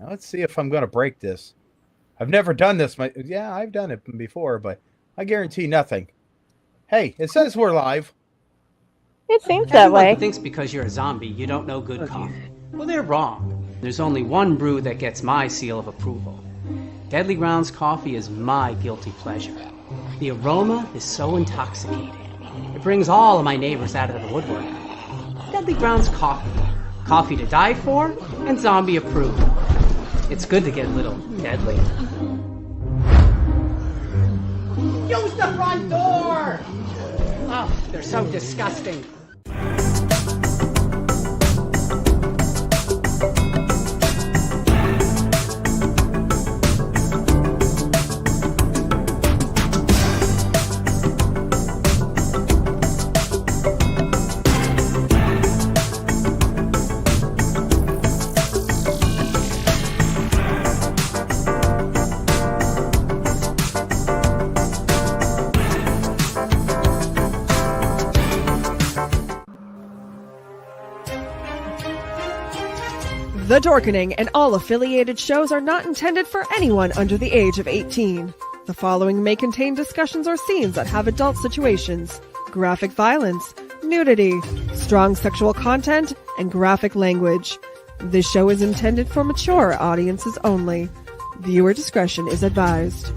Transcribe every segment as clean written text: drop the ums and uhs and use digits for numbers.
Now let's see if I'm going to break this. I've never done this. Yeah, I've done it before, but I guarantee nothing. Hey, it says we're live. It seems that Everyone way. thinks because you're a zombie, you don't know good coffee. Well, they're wrong. There's only one brew that gets my seal of approval. Deadly Grounds coffee is my guilty pleasure. The aroma is so intoxicating. It brings all of my neighbors out of the woodwork. Deadly Grounds coffee. Coffee to die for and zombie approved. It's good to get a little deadly. Use the front door! Oh, they're so disgusting. The Dorkening and all affiliated shows are not intended for anyone under the age of 18. The following may contain discussions or scenes that have adult situations, graphic violence, nudity, strong sexual content, and graphic language. This show is intended for mature audiences only. Viewer discretion is advised.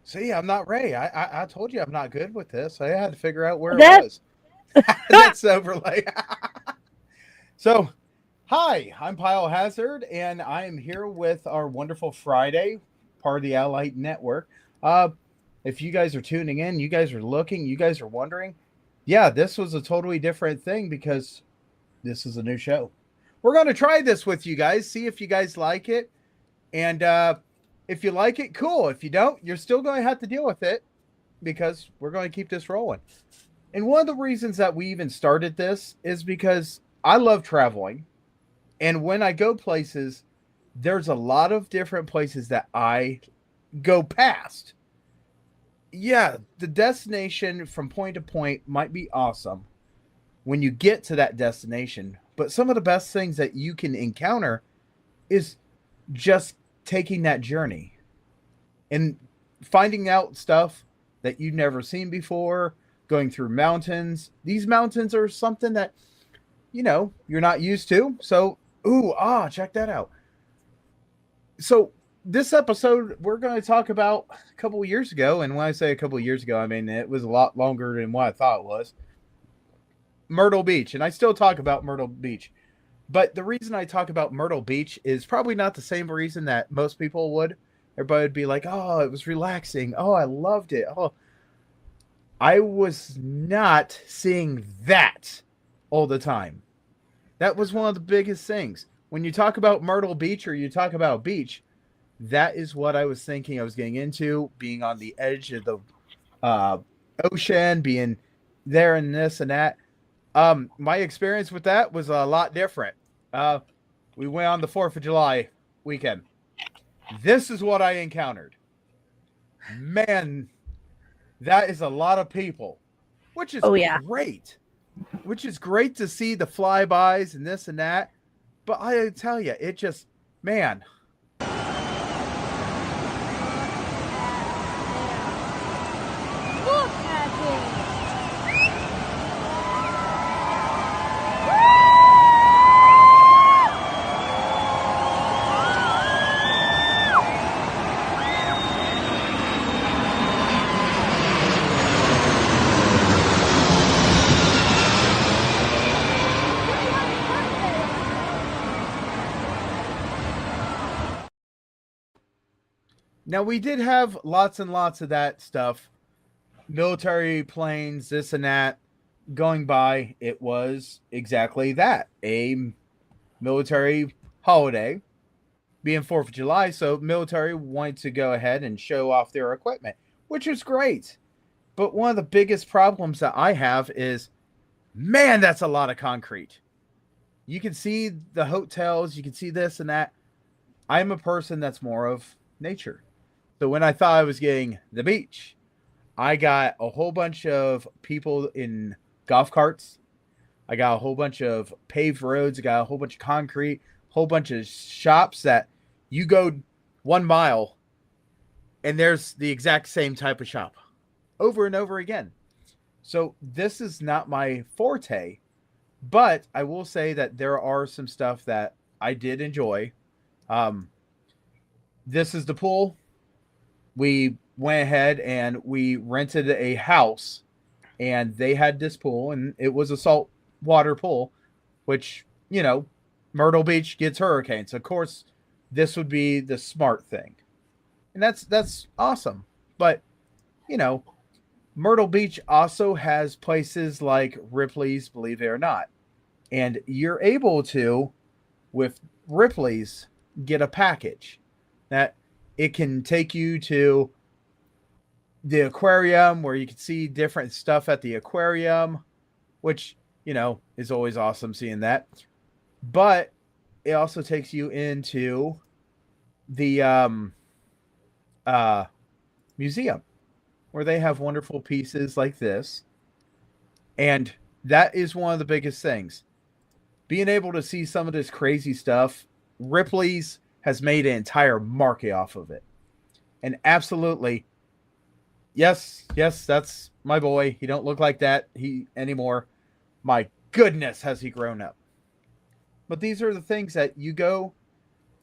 See, I'm not ready. I told you I'm not good with this. I had to figure out where That- it was. That's overlay. So, hi, I'm Pyle Hazard, and I am here with our wonderful Friday, part of the Allied Network. If you guys are tuning in, you guys are looking, you guys are wondering, yeah, this was a totally different thing because this is a new show. We're going to try this with you guys, see if you guys like it, and if you like it, cool. If you don't, you're still going to have to deal with it because we're going to keep this rolling. And one of the reasons that we even started this is because I love traveling. And when I go places, there's a lot of different places that I go past. Yeah, the destination from point to point might be awesome when you get to that destination. But some of the best things that you can encounter is just taking that journey and finding out stuff that you've never seen before, going through mountains. These mountains are something that, you're not used to. So, check that out. So this episode, we're going to talk about a couple of years ago. And when I say a couple of years ago, I mean, it was a lot longer than what I thought it was. Myrtle Beach. And I still talk about Myrtle Beach. But the reason I talk about Myrtle Beach is probably not the same reason that most people would. Everybody would be like, oh, it was relaxing. Oh, I loved it. Oh, I was not seeing that all the time. That was one of the biggest things. When you talk about Myrtle Beach or you talk about beach, that is what I was thinking I was getting into, being on the edge of the ocean, being there and this and that. My experience with that was a lot different. We went on the 4th of July weekend. This is what I encountered. Man, that is a lot of people, which is great. Which is great to see the flybys and this and that. But I tell you, it just, man. Look at this. Now, we did have lots and lots of that stuff. Military planes, this and that, going by. It was exactly that. A military holiday, being 4th of July. So military wanted to go ahead and show off their equipment, which was great. But one of the biggest problems that I have is, man, that's a lot of concrete. You can see the hotels, you can see this and that. I'm a person that's more of nature. So when I thought I was getting the beach, I got a whole bunch of people in golf carts. I got a whole bunch of paved roads. I got a whole bunch of concrete, whole bunch of shops that you go 1 mile and there's the exact same type of shop over and over again. So this is not my forte, but I will say that there are some stuff that I did enjoy. This is the pool. We went ahead and we rented a house, and they had this pool, and it was a salt water pool, which, Myrtle Beach gets hurricanes. Of course, this would be the smart thing. And that's awesome. But, Myrtle Beach also has places like Ripley's, believe it or not. And you're able to, with Ripley's, get a package that it can take you to the aquarium where you can see different stuff at the aquarium, which, is always awesome seeing that. But it also takes you into the museum where they have wonderful pieces like this. And that is one of the biggest things. Being able to see some of this crazy stuff, Ripley's has made an entire market off of it. And absolutely, yes, that's my boy. He don't look like that anymore. My goodness, has he grown up. But these are the things that you go,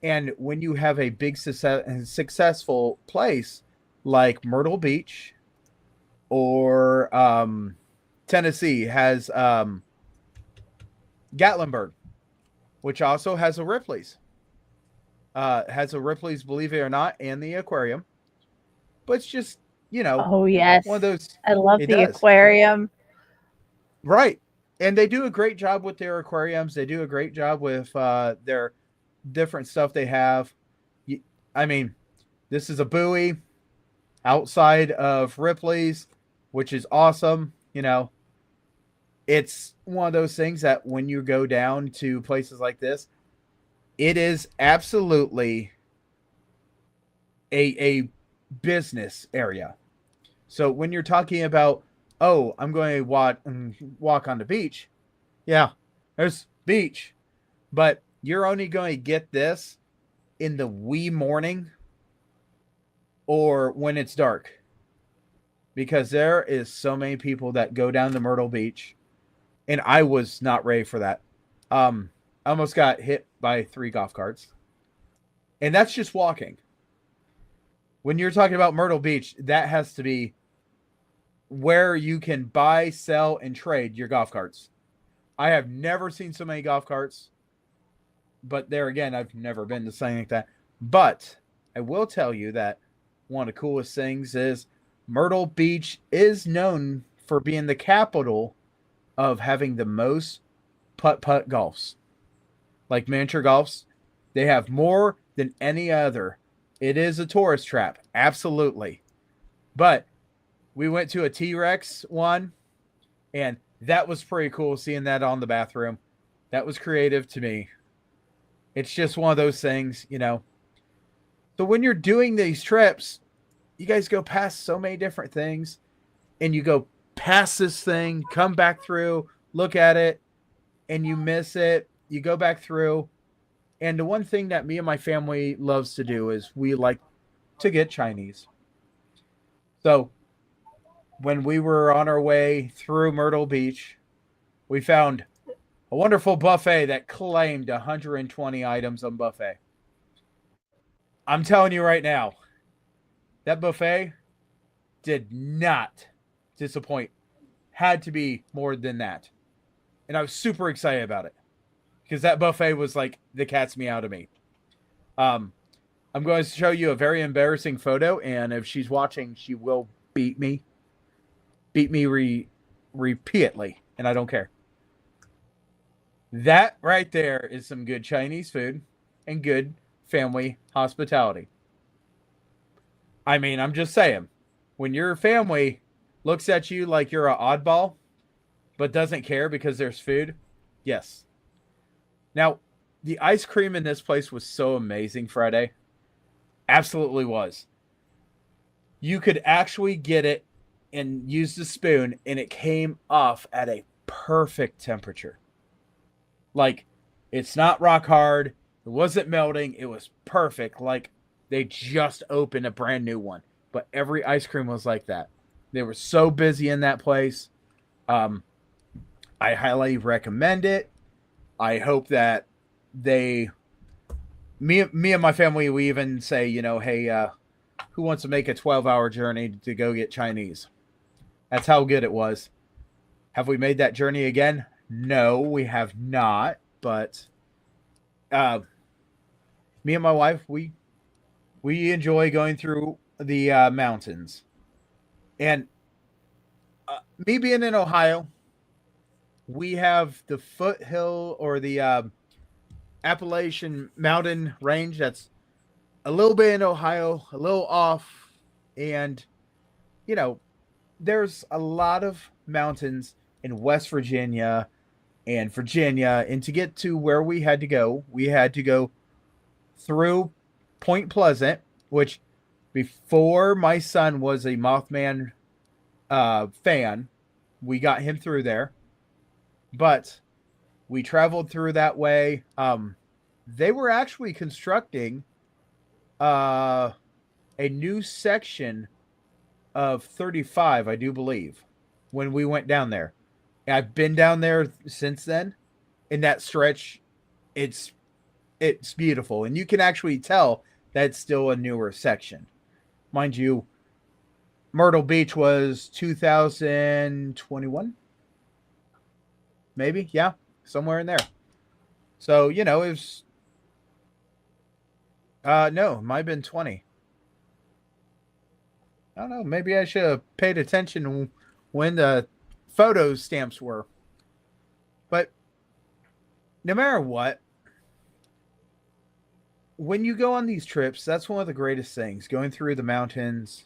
and when you have a big successful place like Myrtle Beach or Tennessee has Gatlinburg, which also has a Ripley's. Believe it or not, and the aquarium. But it's just, Oh yes, one of those. I love It the does. aquarium. Right. And they do a great job with their aquariums. They do a great job with their different stuff they have. I mean, this is a buoy outside of Ripley's, which is awesome. It's one of those things that when you go down to places like this, it is absolutely a business area. So when you're talking about, oh, I'm going to walk on the beach. Yeah, there's beach. But you're only going to get this in the wee morning or when it's dark. Because there is so many people that go down to Myrtle Beach. And I was not ready for that. I almost got hit by 3 golf carts. And that's just walking. When you're talking about Myrtle Beach, that has to be where you can buy, sell, and trade your golf carts. I have never seen so many golf carts. But there again, I've never been to something like that. But I will tell you that one of the coolest things is Myrtle Beach is known for being the capital of having the most putt-putt golfs. Like miniature golfs. They have more than any other. It is a tourist trap. Absolutely. But we went to a T-Rex one, and that was pretty cool seeing that on the bathroom. That was creative to me. It's just one of those things, So when you're doing these trips, you guys go past so many different things, and you go past this thing, come back through, look at it, and you miss it. You go back through. And the one thing that me and my family loves to do is we like to get Chinese. So when we were on our way through Myrtle Beach, we found a wonderful buffet that claimed 120 items on buffet. I'm telling you right now, that buffet did not disappoint. Had to be more than that. And I was super excited about it. Because that buffet was like the cat's meow to me. I'm going to show you a very embarrassing photo, and if she's watching, she will beat me. Beat me repeatedly, and I don't care. That right there is some good Chinese food and good family hospitality. I mean, I'm just saying, when your family looks at you like you're an oddball, but doesn't care because there's food, yes. Now, the ice cream in this place was so amazing Friday. Absolutely was. You could actually get it and use the spoon, and it came off at a perfect temperature. Like, it's not rock hard. It wasn't melting. It was perfect. Like, they just opened a brand new one. But every ice cream was like that. They were so busy in that place. I highly recommend it. I hope that me and my family, we even say, hey, who wants to make a 12-hour journey to go get Chinese? That's how good it was. Have we made that journey again? No, we have not. But me and my wife, we enjoy going through the mountains. And me being in Ohio, we have the foothill or the Appalachian Mountain Range that's a little bit in Ohio, a little off. And, there's a lot of mountains in West Virginia and Virginia. And to get to where we had to go through Point Pleasant, which before my son was a Mothman fan, we got him through there. But we traveled through that way. They were actually constructing a new section of 35, I do believe, when we went down there. I've been down there since then. In that stretch, it's beautiful. And you can actually tell that's still a newer section. Mind you, Myrtle Beach was 2021. Maybe, yeah, somewhere in there. So, it was no, it might have been 20. I don't know, maybe I should have paid attention when the photo stamps were. But no matter what, when you go on these trips, that's one of the greatest things, going through the mountains,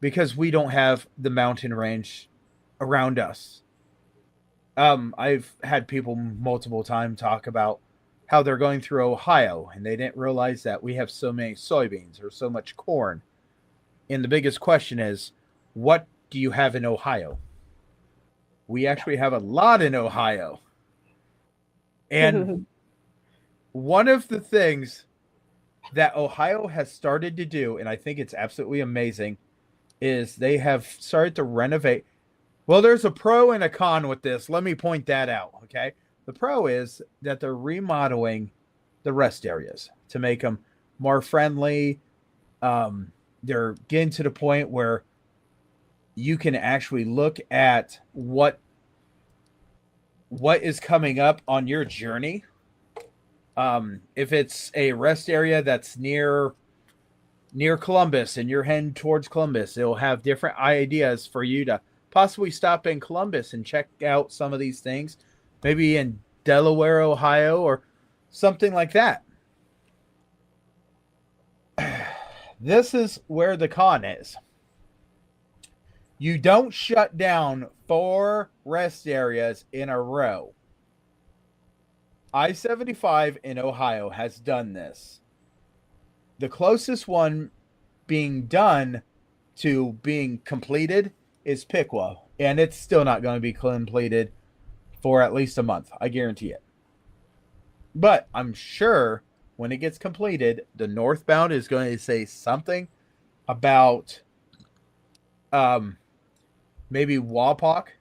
because we don't have the mountain range around us. I've had people multiple times talk about how they're going through Ohio, and they didn't realize that we have so many soybeans or so much corn. And the biggest question is, what do you have in Ohio? We actually have a lot in Ohio. And one of the things that Ohio has started to do, and I think it's absolutely amazing, is they have started to renovate. Well, there's a pro and a con with this. Let me point that out, okay? The pro is that they're remodeling the rest areas to make them more friendly. They're getting to the point where you can actually look at what is coming up on your journey. If it's a rest area that's near Columbus and you're heading towards Columbus, it'll have different ideas for you to possibly stop in Columbus and check out some of these things, maybe in Delaware, Ohio, or something like that. This is where the con is. You don't shut down 4 rest areas in a row. I-75 in Ohio has done this. The closest one being done to being completed is Piqua, and it's still not going to be completed for at least a month. I guarantee it. But I'm sure when it gets completed, the northbound is going to say something about maybe Wapakoneta,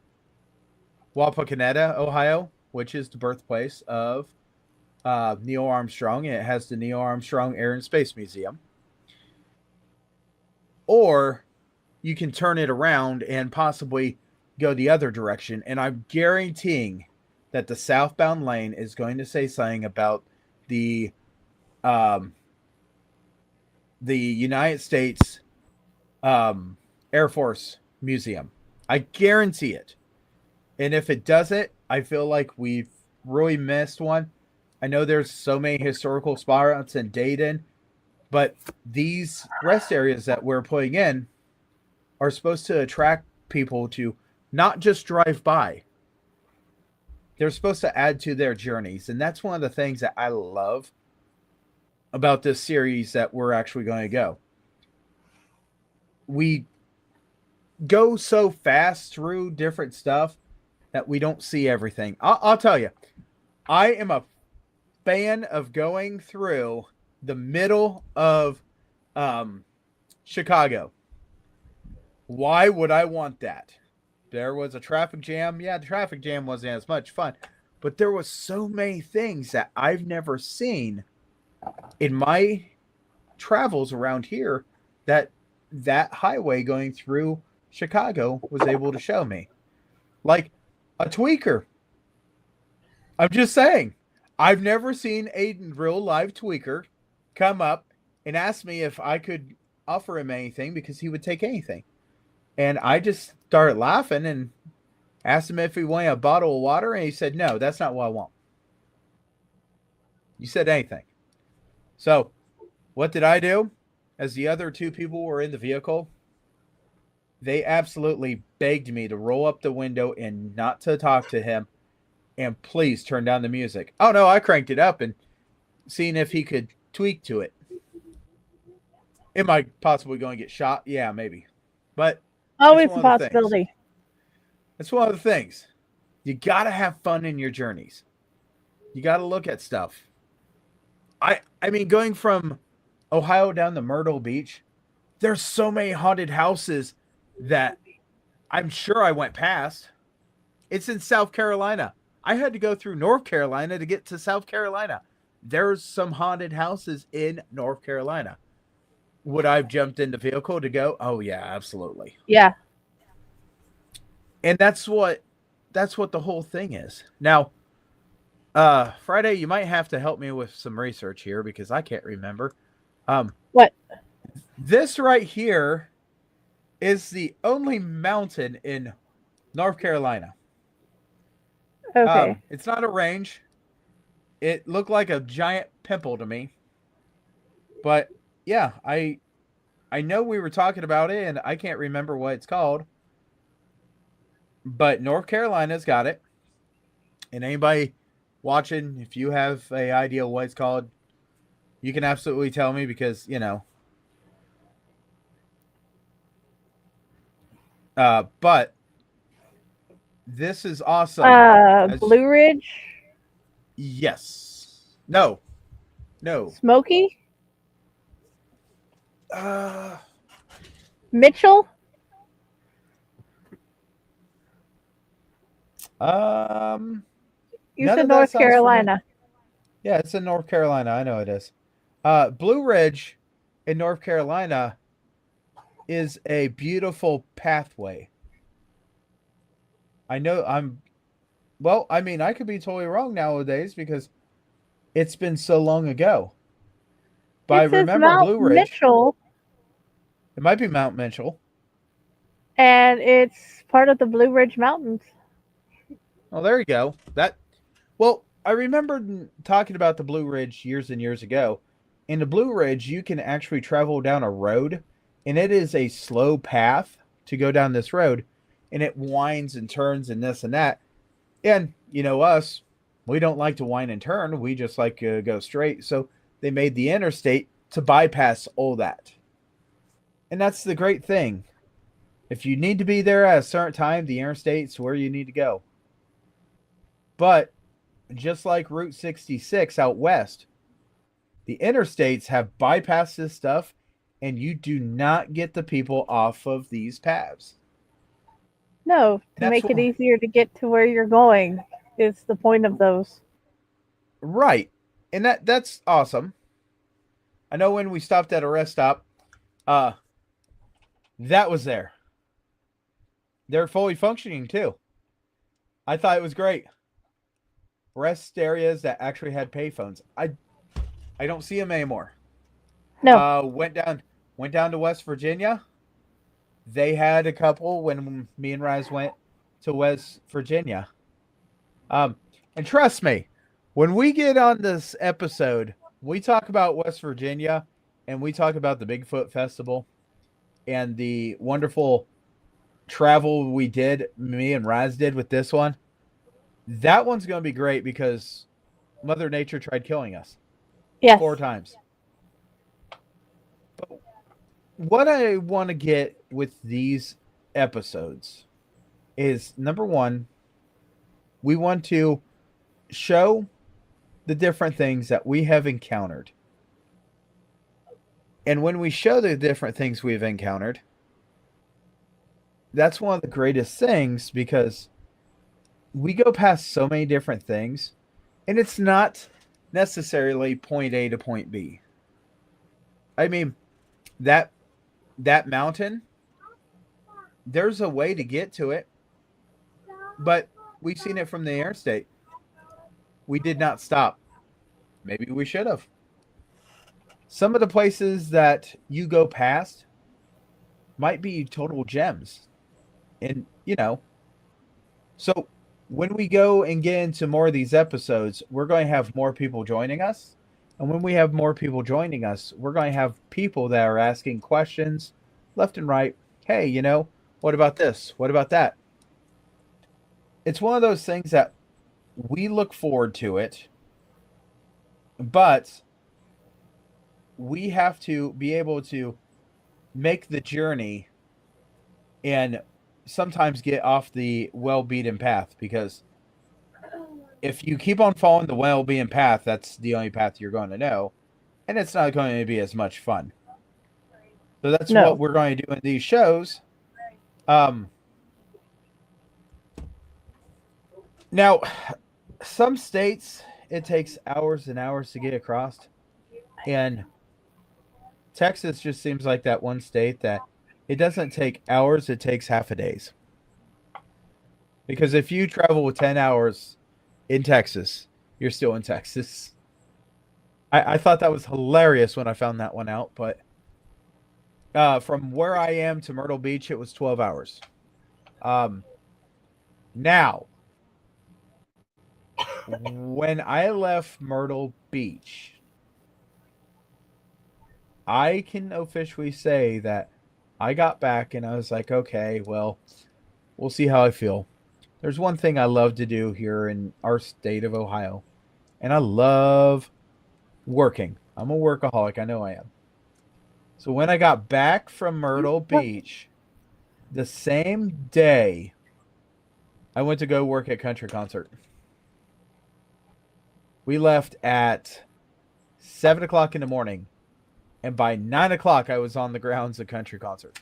Ohio, which is the birthplace of Neil Armstrong, and it has the Neil Armstrong Air and Space Museum. Or you can turn it around and possibly go the other direction, and I'm guaranteeing that the southbound lane is going to say something about the the United States Air Force Museum. I guarantee it. And if it doesn't, I feel like we've really missed one. I know there's so many historical spots in Dayton, but these rest areas that we're putting in are supposed to attract people to not just drive by. They're supposed to add to their journeys. And that's one of the things that I love about this series that we're actually going to go. We go so fast through different stuff that we don't see everything. I'll tell you, I am a fan of going through the middle of Chicago. Why would I want that? There was a traffic jam. Yeah, the traffic jam wasn't as much fun, but there was so many things that I've never seen in my travels around here that highway going through Chicago was able to show me. Like a tweaker. I'm just saying, I've never seen a real live tweaker come up and ask me if I could offer him anything because he would take anything. And I just started laughing and asked him if he wanted a bottle of water, and he said, no, that's not what I want. You said anything. So what did I do? As the other two people were in the vehicle, they absolutely begged me to roll up the window and not to talk to him and please turn down the music. Oh, no, I cranked it up and seeing if he could tweak to it. Am I possibly going to get shot? Yeah, maybe. But always a possibility. That's one of the things. You got to have fun in your journeys. You got to look at stuff. I mean, going from Ohio down to Myrtle Beach, there's so many haunted houses that I'm sure I went past. It's in South Carolina. I had to go through North Carolina to get to South Carolina. There's some haunted houses in North Carolina. Would I have jumped in the vehicle to go? Oh yeah, absolutely. Yeah. And that's what the whole thing is. Now, Friday, you might have to help me with some research here because I can't remember. What? This right here is the only mountain in North Carolina. Okay. It's not a range. It looked like a giant pimple to me. But yeah, I know we were talking about it, and I can't remember what it's called. But North Carolina's got it. And anybody watching, if you have an idea what it's called, you can absolutely tell me because, you know. But this is awesome. Blue Ridge? Yes. No. Smoky? Uh, Mitchell? You none said of that North sounds Carolina. yeah, it's in North Carolina. I know it is. Blue Ridge in North Carolina is a beautiful pathway. I know I mean, I could be totally wrong nowadays because it's been so long ago. But I remember Mount Blue Ridge. Mitchell, It might be Mount Mitchell. and it's part of the Blue Ridge Mountains. Oh, there you go. I remember talking about the Blue Ridge years and years ago. In the Blue Ridge, you can actually travel down a road, and it is a slow path to go down this road, and it winds and turns and this and that. And, you know, us, we don't like to wind and turn. We just like to go straight. So they made the interstate to bypass all that. And that's the great thing. If you need to be there at a certain time, the interstate's where you need to go. But just like Route 66 out west, the interstates have bypassed this stuff, and you do not get the people off of these paths. No, to make it easier to get to where you're going is the point of those. Right. And that's awesome. I know when we stopped at a rest stop, that was there. They're fully functioning too. I thought it was great. Rest areas that actually had payphones. I don't see them anymore. No. Went down to West Virginia. They had a couple when me and Raz went to West Virginia. And trust me, when we get on this episode, we talk about West Virginia and we talk about the Bigfoot Festival and the wonderful travel me and Raz did with this one. That one's going to be great because Mother Nature tried killing us. Yes. 4 times. But what I want to get with these episodes is, number one, we want to show the different things that we have encountered. And when we show the different things we've encountered, that's one of the greatest things because we go past so many different things, and it's not necessarily point A to point B. I mean, that mountain, there's a way to get to it, but we've seen it from the interstate. We did not stop. Maybe we should have. Some of the places that you go past might be total gems. And, so when we go and get into more of these episodes, we're going to have more people joining us. And when we have more people joining us, we're going to have people that are asking questions left and right. Hey, what about this? What about that? It's one of those things that we look forward to it, but we have to be able to make the journey and sometimes get off the well-beaten path, because if you keep on following the well-beaten path, that's the only path you're going to know, and it's not going to be as much fun. So that's what we're going to do in these shows. Now, some states, it takes hours and hours to get across, and Texas just seems like that one state that it doesn't take hours, it takes half a day. Because if you travel with 10 hours in Texas, you're still in Texas. I thought that was hilarious when I found that one out, but from where I am to Myrtle Beach, it was 12 hours. Now, when I left Myrtle Beach, I can officially say that I got back and I was like, okay, well, we'll see how I feel. There's one thing I love to do here in our state of Ohio, and I love working. I'm a workaholic. I know I am. So when I got back from Myrtle Beach, the same day, I went to go work at country concert. We left at 7 o'clock in the morning, and by 9 o'clock, I was on the grounds of country concert.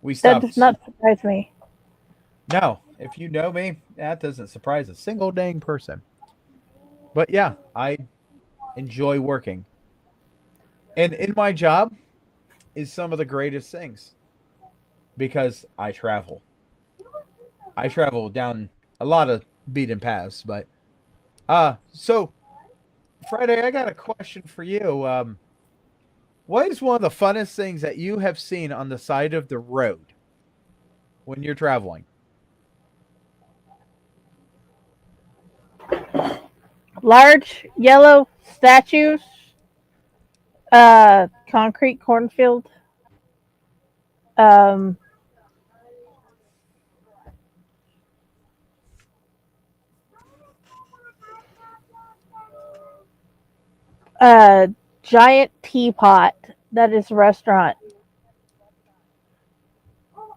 We stopped. That does not surprise me. No, if you know me, that doesn't surprise a single dang person. But yeah, I enjoy working. And in my job is some of the greatest things because I travel. I travel down a lot of beaten paths, but so Friday, I got a question for you. What is one of the funnest things that you have seen on the side of the road when you're traveling? Large yellow statues, concrete cornfield, giant teapot that is a restaurant.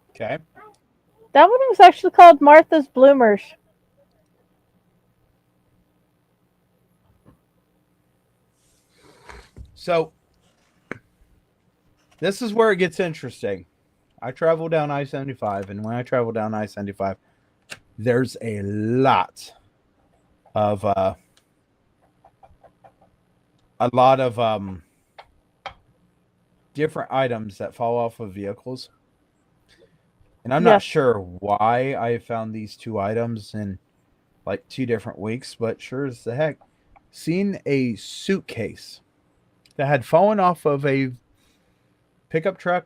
Okay. That one was actually called Martha's Bloomers. So, this is where it gets interesting. I travel down I-75, and when I travel down I-75, there's a lot of different items that fall off of vehicles. And I'm not sure why I found these 2 items in like 2 different weeks, but sure as the heck. Seen a suitcase that had fallen off of a pickup truck,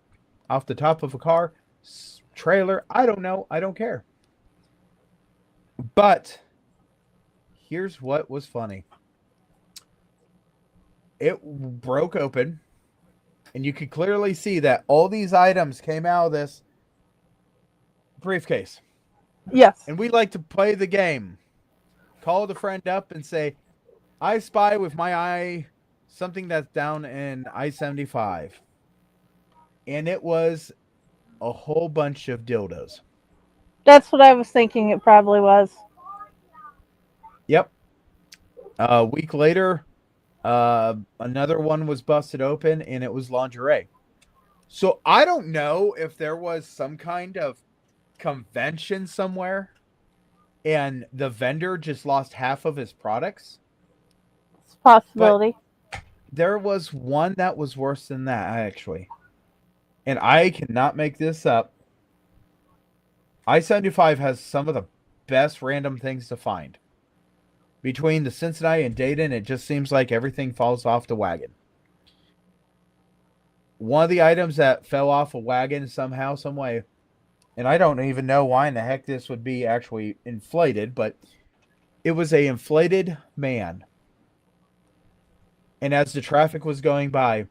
off the top of a car, trailer. I don't know. I don't care. But here's what was funny. It broke open, and you could clearly see that all these items came out of this briefcase. Yes. And we like to play the game. Call the friend up and say, I spy with my eye something that's down in I-75. And it was a whole bunch of dildos. That's what I was thinking it probably was. Yep. A week later, another one was busted open, and it was lingerie. So I don't know if there was some kind of convention somewhere and the vendor just lost half of his products. It's a possibility. But there was one that was worse than that, actually. And I cannot make this up. I-75 has some of the best random things to find. Between the Cincinnati and Dayton, it just seems like everything falls off the wagon. One of the items that fell off a wagon somehow, some way, and I don't even know why in the heck this would be actually inflated, but it was a inflated man. And as the traffic was going by,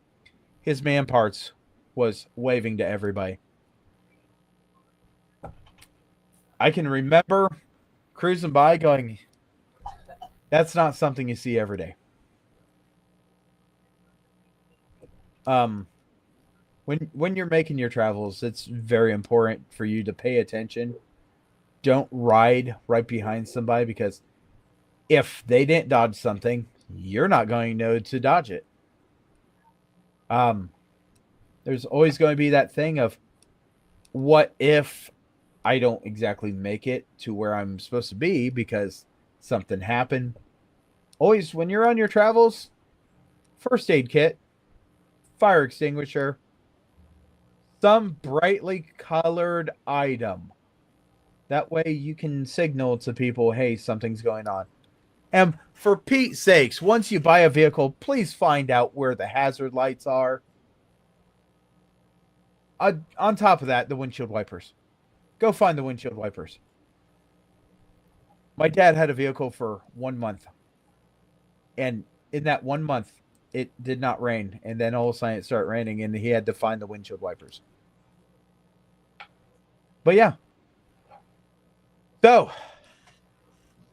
his man parts was waving to everybody. I can remember cruising by going, that's not something you see every day. When you're making your travels, it's very important for you to pay attention. Don't ride right behind somebody, because if they didn't dodge something, you're not going to know to dodge it. There's always going to be that thing of, what if I don't exactly make it to where I'm supposed to be because something happened? Always, when you're on your travels, first aid kit, fire extinguisher, some brightly colored item. That way you can signal to people, hey, something's going on. And for Pete's sakes, once you buy a vehicle, please find out where the hazard lights are. On top of that, the windshield wipers. Go find the windshield wipers. My dad had a vehicle for 1 month. And in that 1 month, it did not rain. And then all of a sudden it started raining, and he had to find the windshield wipers. But yeah. So,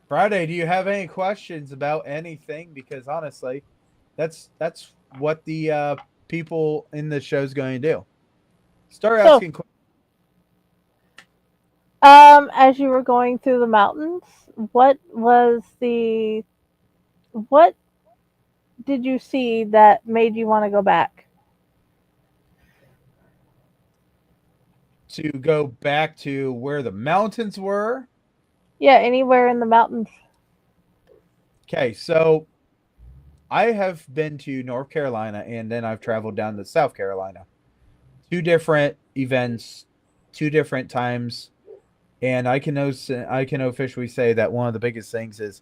Friday, do you have any questions about anything? Because honestly, that's what the people in the show is going to do. Start asking questions. As you were going through the mountains, what did you see that made you want to go back? To go back to where the mountains were? Yeah, anywhere in the mountains. Okay, so I have been to North Carolina, and then I've traveled down to South Carolina. 2 different events, 2 different times. And I can officially say that one of the biggest things is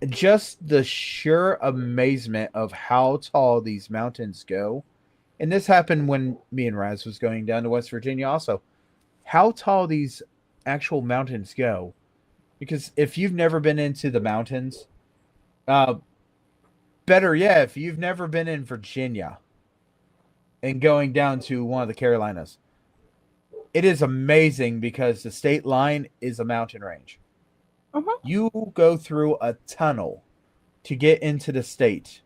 just the sheer amazement of how tall these mountains go. And this happened when me and Raz was going down to West Virginia also. How tall these actual mountains go. Because if you've never been into the mountains, better yet, if you've never been in Virginia and going down to one of the Carolinas, it is amazing because the state line is a mountain range. You go through a tunnel to get into the state,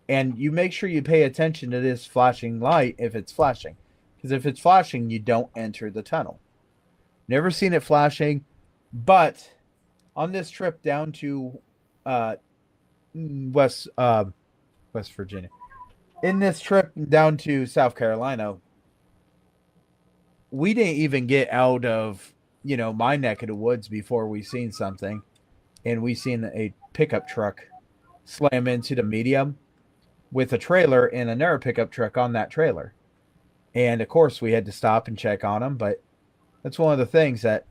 and you make sure you pay attention to this flashing light if it's flashing, because if it's flashing, you don't enter the tunnel. Never seen it flashing, but on this trip down to West Virginia, in this trip down to South Carolina, we didn't even get out of, my neck of the woods before we seen something. And we seen a pickup truck slam into the medium with a trailer and another pickup truck on that trailer. And of course we had to stop and check on them. But that's one of the things that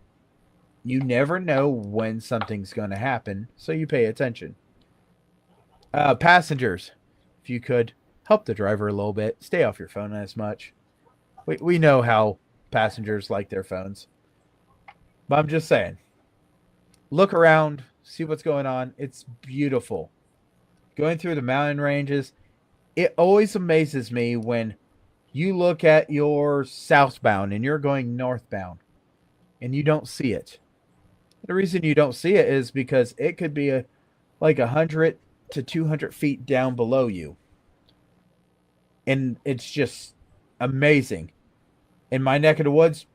you never know when something's going to happen. So you pay attention. Passengers, if you could help the driver a little bit. Stay off your phone as much. We know how passengers like their phones. But I'm just saying, look around, see what's going on. It's beautiful. Going through the mountain ranges, it always amazes me when you look at your southbound and you're going northbound and you don't see it. The reason you don't see it is because it could be like 100 to 200 feet down below you. And it's just amazing. In my neck of the woods,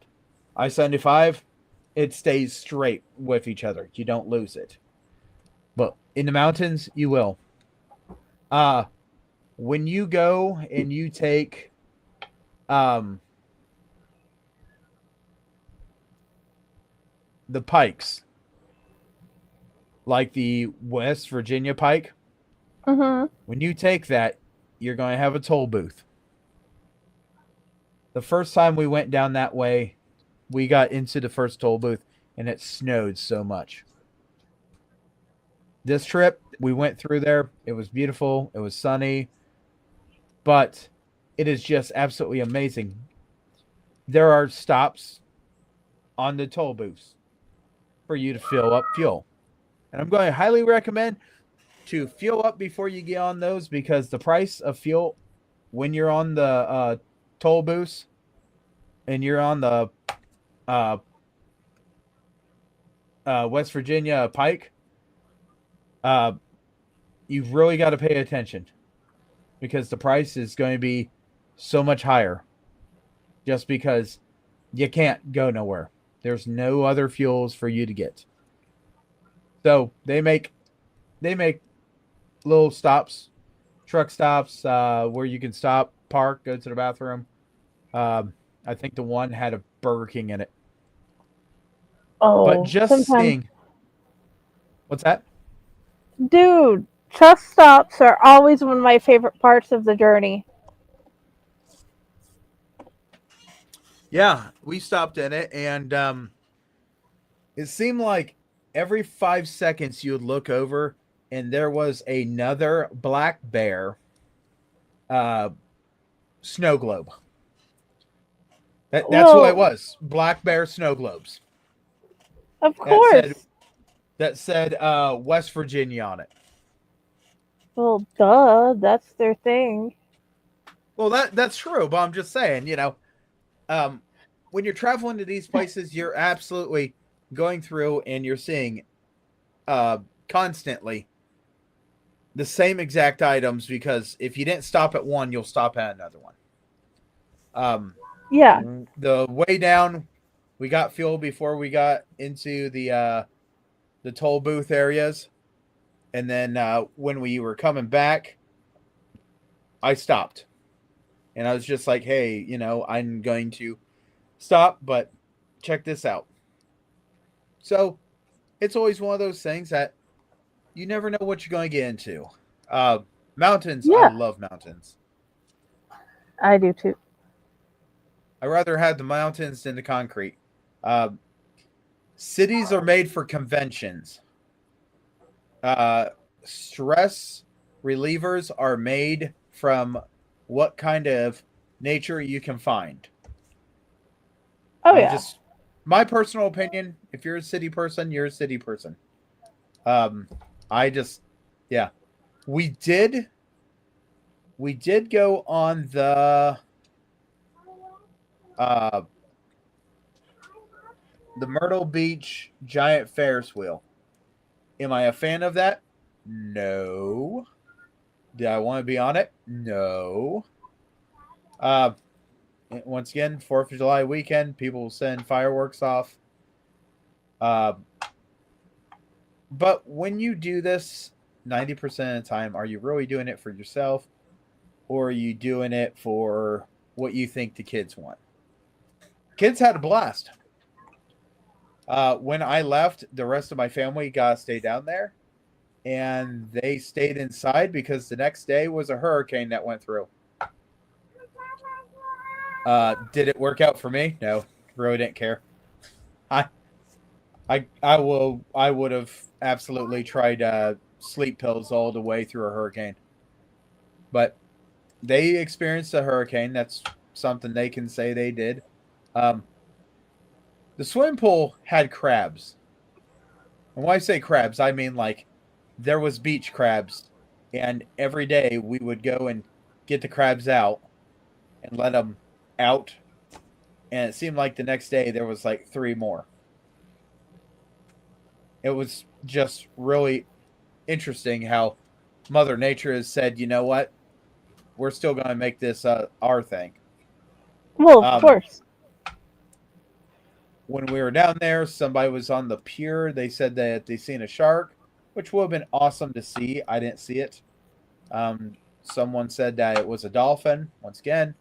I-75, it stays straight with each other. You don't lose it. But in the mountains, you will. When you go and you take the pikes, like the West Virginia pike, when you take that, you're going to have a toll booth. The first time we went down that way, we got into the first toll booth and it snowed so much. This trip, we went through there. It was beautiful. It was sunny. But it is just absolutely amazing. There are stops on the toll booths for you to fill up fuel. And I'm going to highly recommend to fuel up before you get on those, because the price of fuel when you're on the toll booths and you're on the West Virginia Pike, you've really got to pay attention, because the price is going to be so much higher just because you can't go nowhere. There's no other fuels for you to get. So they make little stops, truck stops, where you can stop, park, go to the bathroom. I think the one had a Burger King in it. Oh, But just sometimes, seeing... What's that? dude, truck stops are always one of my favorite parts of the journey. Yeah, we stopped in it, and it seemed like every 5 seconds you would look over, and there was another black bear snow globe. That's what it was. Black bear snow globes. Of course. That said West Virginia on it. Well, duh, that's their thing. Well, that's true, but I'm just saying, when you're traveling to these places, you're absolutely going through and you're seeing constantly the same exact items, because if you didn't stop at one, you'll stop at another one. Yeah. The way down, we got fuel before we got into the toll booth areas, and then when we were coming back, I stopped, and I was just like, "Hey, I'm going to stop, but check this out." So it's always one of those things that you never know what you're going to get into. Mountains, Yeah. I love mountains. I do too. I rather have the mountains than the concrete. Cities are made for conventions. Stress relievers are made from what kind of nature you can find. Oh, yeah. Just my personal opinion. If you're a city person, you're a city person. We did go on the Myrtle Beach giant Ferris wheel. Am I a fan of that? No. Did I want to be on it? No. Once again, 4th of July weekend, people will send fireworks off. But when you do this 90% of the time, are you really doing it for yourself, or are you doing it for what you think the kids want? Kids had a blast. When I left, the rest of my family got to stay down there, and they stayed inside because the next day was a hurricane that went through. Did it work out for me? No, really didn't care. I would have absolutely tried sleep pills all the way through a hurricane, but they experienced a hurricane. That's something they can say they did. Um, the swimming pool had crabs. And when I say crabs, I mean like there was beach crabs, and every day we would go and get the crabs out and let them out, and it seemed like the next day there was like three more. It was just really interesting how Mother Nature has said, you know what, we're still going to make this our thing. Well, of Um, course. when we were down there, somebody was on the pier. They said that they seen a shark, which would have been awesome to see. I didn't see it. Someone said that it was a dolphin. Once again,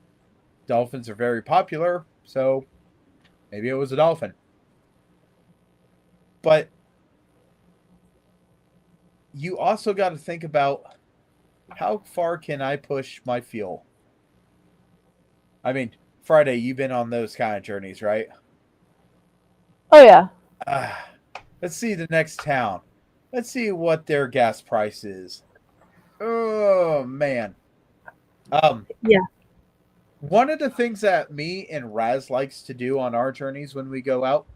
dolphins are very popular, so maybe it was a dolphin. But you also got to think about how far can I push my fuel? I mean, Friday, you've been on those kind of journeys, right? Oh yeah. Let's see the next town. Let's see what their gas price is. Oh man. Yeah. One of the things that me and Raz likes to do on our journeys when we go out,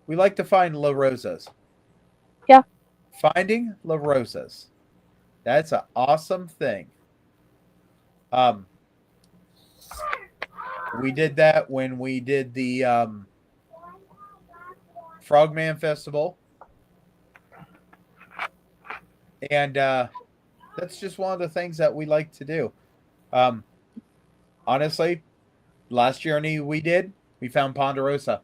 we like to find La Rosas. Yeah. Finding La Rosas. That's an awesome thing. We did that when we did the Frogman Festival. And that's just one of the things that we like to do. Honestly, last journey we did, we found Ponderosa.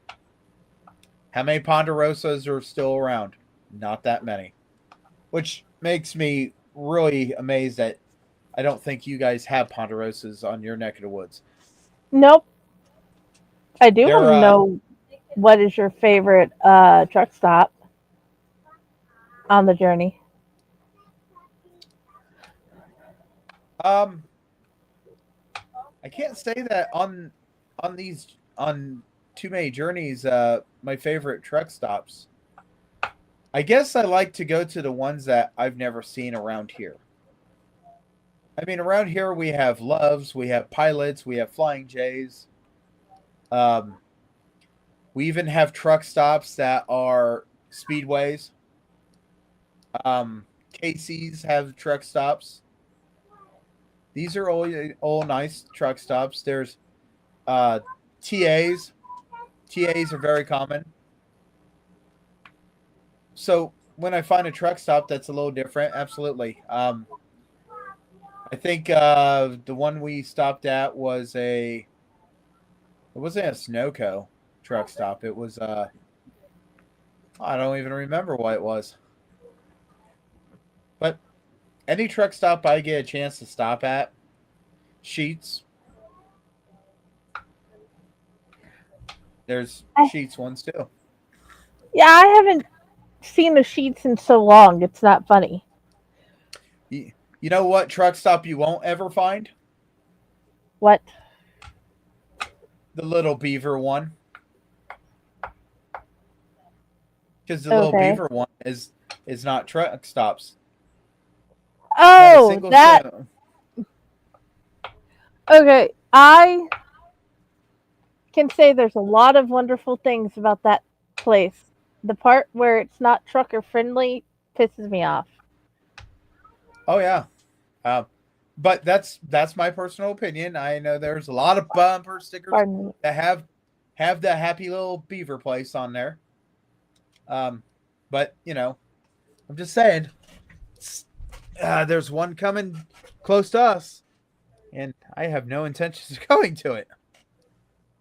How many Ponderosas are still around? Not that many. Which makes me really amazed that I don't think you guys have Ponderosas on your neck of the woods. Nope. I do want They're, to know what is your favorite truck stop on the journey. I can't say that on too many journeys. My favorite truck stops. I guess I like to go to the ones that I've never seen around here. I mean, around here we have Loves, we have Pilots, we have Flying J's. We even have truck stops that are speedways. KC's have truck stops. These are all nice truck stops. There's TAs. TAs are very common. So when I find a truck stop that's a little different, absolutely. I think the one we stopped at was it wasn't a Snowco truck stop. It was I don't even remember what it was. But any truck stop I get a chance to stop at, Sheets. There's Sheets ones too. Yeah, I haven't seen the Sheets in so long. It's not funny. You know what truck stop you won't ever find? What? The Little Beaver one. Because the Little Okay. Beaver one is not truck stops. Not a Oh, single that. Okay, I can say there's a lot of wonderful things about that place. The part where it's not trucker friendly pisses me off. Oh yeah. But that's my personal opinion. I know there's a lot of bumper stickers Pardon me. that have the happy little beaver place on there. But you know, I'm just saying, there's one coming close to us, and I have no intentions of going to it.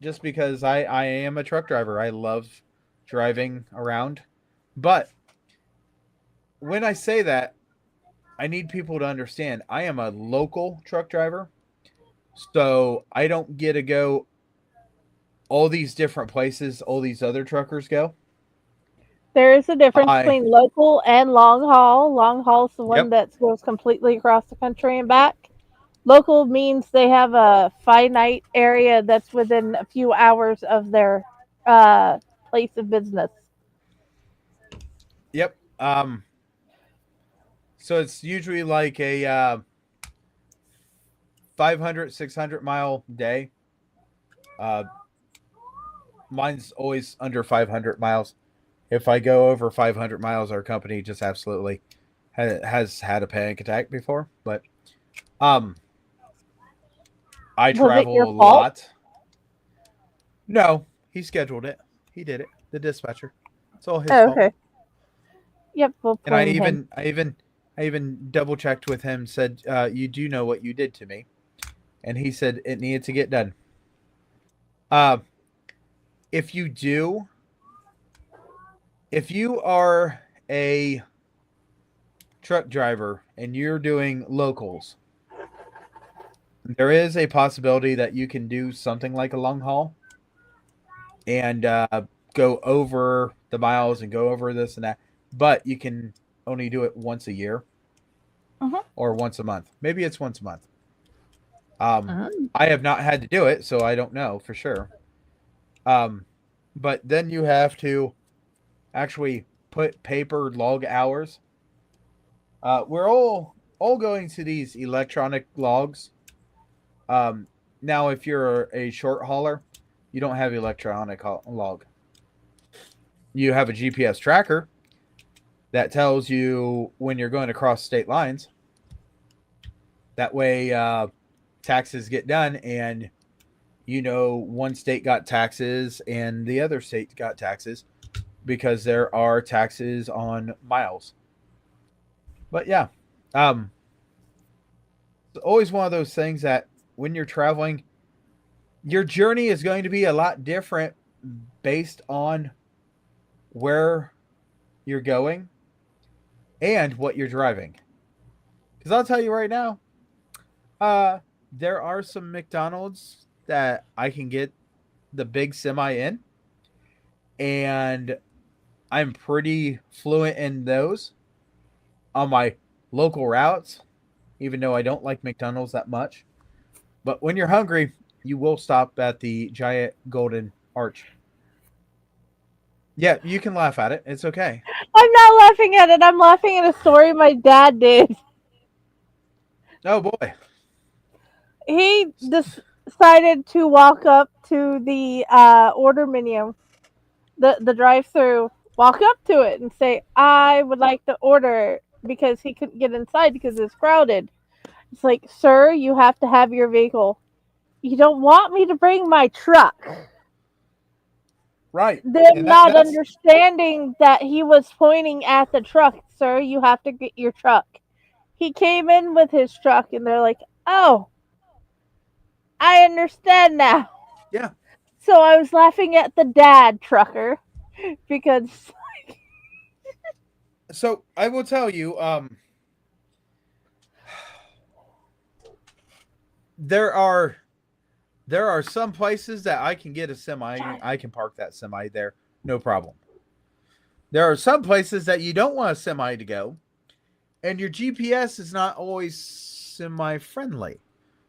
Just because I am a truck driver, I love driving around. But when I say that, I need people to understand I am a local truck driver. So I don't get to go all these different places all these other truckers go. There is a difference I between local and long haul. Long haul is the one Yep. that goes completely across the country and back. Local means they have a finite area that's within a few hours of their place of business. Yep. So it's usually like a 500, 600 mile day. Mine's always under 500 miles. If I go over 500 miles, our company just absolutely has had a panic attack before. But I Was it travel your a fault? lot. No, he scheduled it. He did it. The dispatcher. It's all his Oh, fault. okay. Yep, we'll And I blame him. even double checked with him. Said, "You do know what you did to me," and he said it needed to get done. If you do, if you are a truck driver and you're doing locals, there is a possibility that you can do something like a long haul and go over the miles and go over this and that. But you can only do it once a year or once a month. Maybe it's once a month. I have not had to do it, so I don't know for sure. But then you have to actually put paper log hours. We're all going to these electronic logs. Now, if you're a short hauler, you don't have electronic log. You have a GPS tracker that tells you when you're going to cross state lines. That way, taxes get done, and you know one state got taxes and the other state got taxes because there are taxes on miles. But yeah, it's always one of those things that when you're traveling, your journey is going to be a lot different based on where you're going and what you're driving. Because I'll tell you right now, there are some McDonald's that I can get the big semi in, and I'm pretty fluent in those on my local routes, even though I don't like McDonald's that much. But when you're hungry, you will stop at the giant golden arch. Yeah, you can laugh at it. It's okay. I'm not laughing at it. I'm laughing at a story my dad did. Oh boy. He decided to walk up to the order menu, the drive-through, walk up to it and say, "I would like to order," because he couldn't get inside because it's crowded. It's like, "Sir, you have to have your vehicle. You don't want me to bring my truck." Right. They're And not that's understanding that he was pointing at the truck. "Sir, you have to get your truck." He came in with his truck, and they're like, "Oh, I understand now." yeah. So I was laughing at the dad trucker because So I will tell you, there are some places that I can get a semi. I can park that semi there, no problem. There are some places that you don't want a semi to go, and your GPS is not always semi friendly.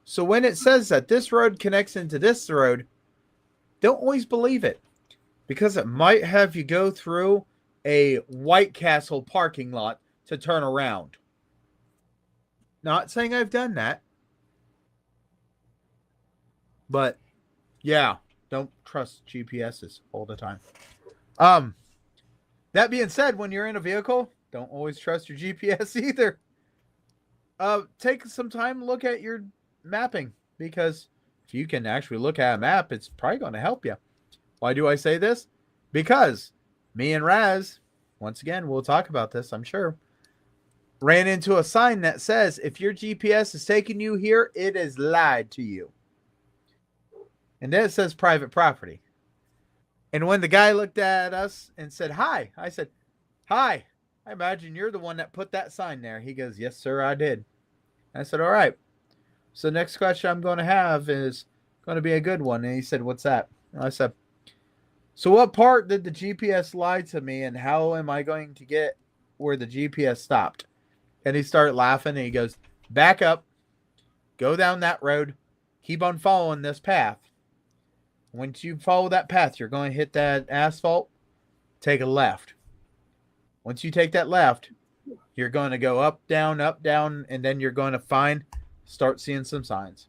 So when it says that this road connects into this road, don't always believe it, because it might have you go through a White Castle parking lot to turn around. Not saying I've done that, but yeah, don't trust GPSs all the time. That being said, when you're in a vehicle, don't always trust your GPS either. Take some time to look at your mapping, because if you can actually look at a map, it's probably going to help you. Why do I say this? Because me and Raz, once again, we'll talk about this, I'm sure, ran into a sign that says, if your GPS is taking you here, it is lied to you. And then it says private property. And when the guy looked at us and said, "Hi," I said, "Hi, I imagine you're the one that put that sign there." He goes, "Yes, sir, I did." I said, "All right. So the next question I'm going to have is going to be a good one." And he said, "What's that?" And I said, "So what part did the GPS lie to me, and how am I going to get where the GPS stopped?" And he started laughing, and he goes, "Back up, go down that road, keep on following this path. Once you follow that path, you're going to hit that asphalt, take a left. Once you take that left, you're going to go up, down, and then you're going to start seeing some signs.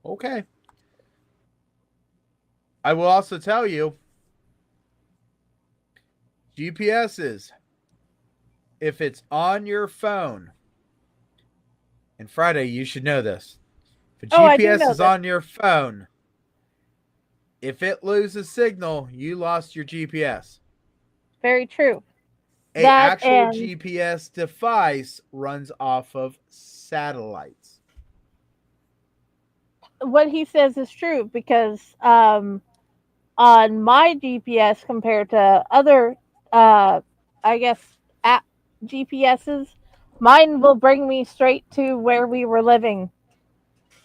Okay. I will also tell you, GPSs, if it's on your phone, and Friday, you should know this. If a Oh, I do GPS know is this. on your phone, if it loses signal, you lost your GPS. Very true. A That actual and GPS device runs off of satellites. what he says is true because on my GPS compared to other, I guess, app GPSs, mine will bring me straight to where we were living.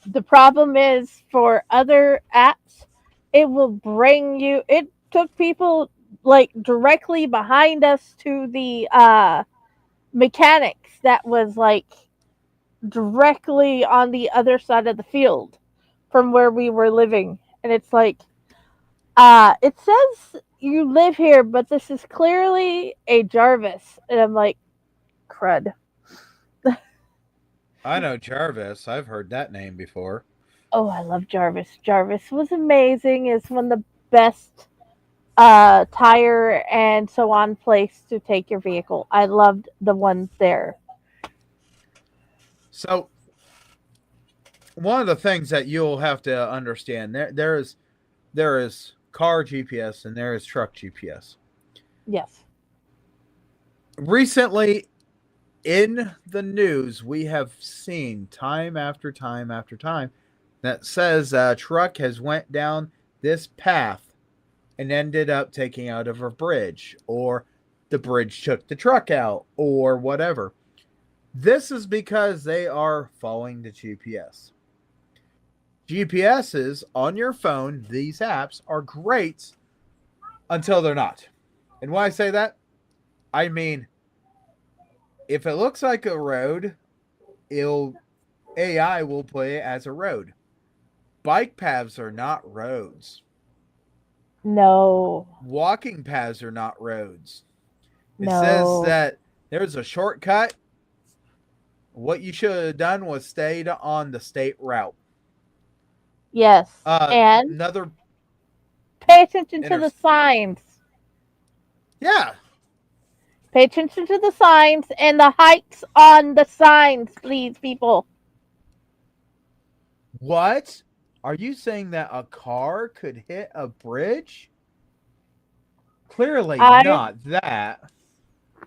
The problem is for other apps, it will bring you. It took people like directly behind us to the mechanics that was like directly on the other side of the field from where we were living, and it's like it says you live here, but this is clearly a Jarvis. And I'm like, crud. I know Jarvis. I've heard that name before. Oh, I love Jarvis. Jarvis was amazing. It's one of the best tire and so on place to take your vehicle. I loved the ones there. So, one of the things that you'll have to understand there is car GPS and there is truck GPS. Yes. Recently, in the news, we have seen time after time after time that says a truck has went down this path and ended up taking out of a bridge, or the bridge took the truck out, or whatever. This is because they are following the GPS. GPSs on your phone, these apps are great until they're not. And why I say that, I mean, if it looks like a road, AI will play it as a road. Bike paths are not roads. No. Walking paths are not roads. It says No. that there's a shortcut. What you should have done was stayed on the state route. Yes. And Another pay attention to the signs. Yeah. Pay attention to the signs and the heights on the signs, please, people. What? Are you saying that a car could hit a bridge? Clearly not that.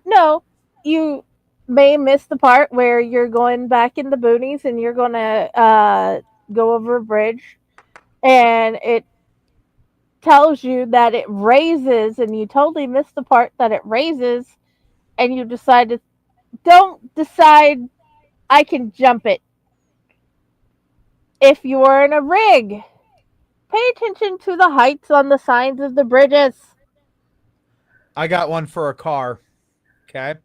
No, you may miss the part where you're going back in the boonies and you're going to go over a bridge and it tells you that it raises and you totally miss the part that it raises and you don't decide I can jump it. If you're in a rig, pay attention to the heights on the signs of the bridges. I got one for a car. Okay.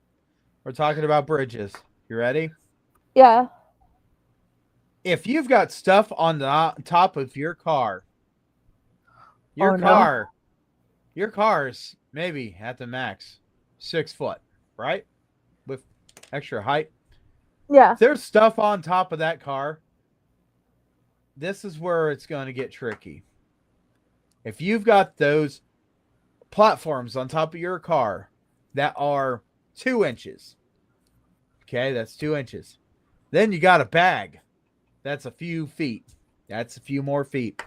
We're talking about bridges. You ready? Yeah. If you've got stuff on the top of your car, your car's maybe at the max 6 foot, right? With extra height. Yeah. If there's stuff on top of that car, this is where it's going to get tricky. If you've got those platforms on top of your car that are 2 inches, okay, that's 2 inches. Then you got a bag. That's a few feet. That's a few more feet.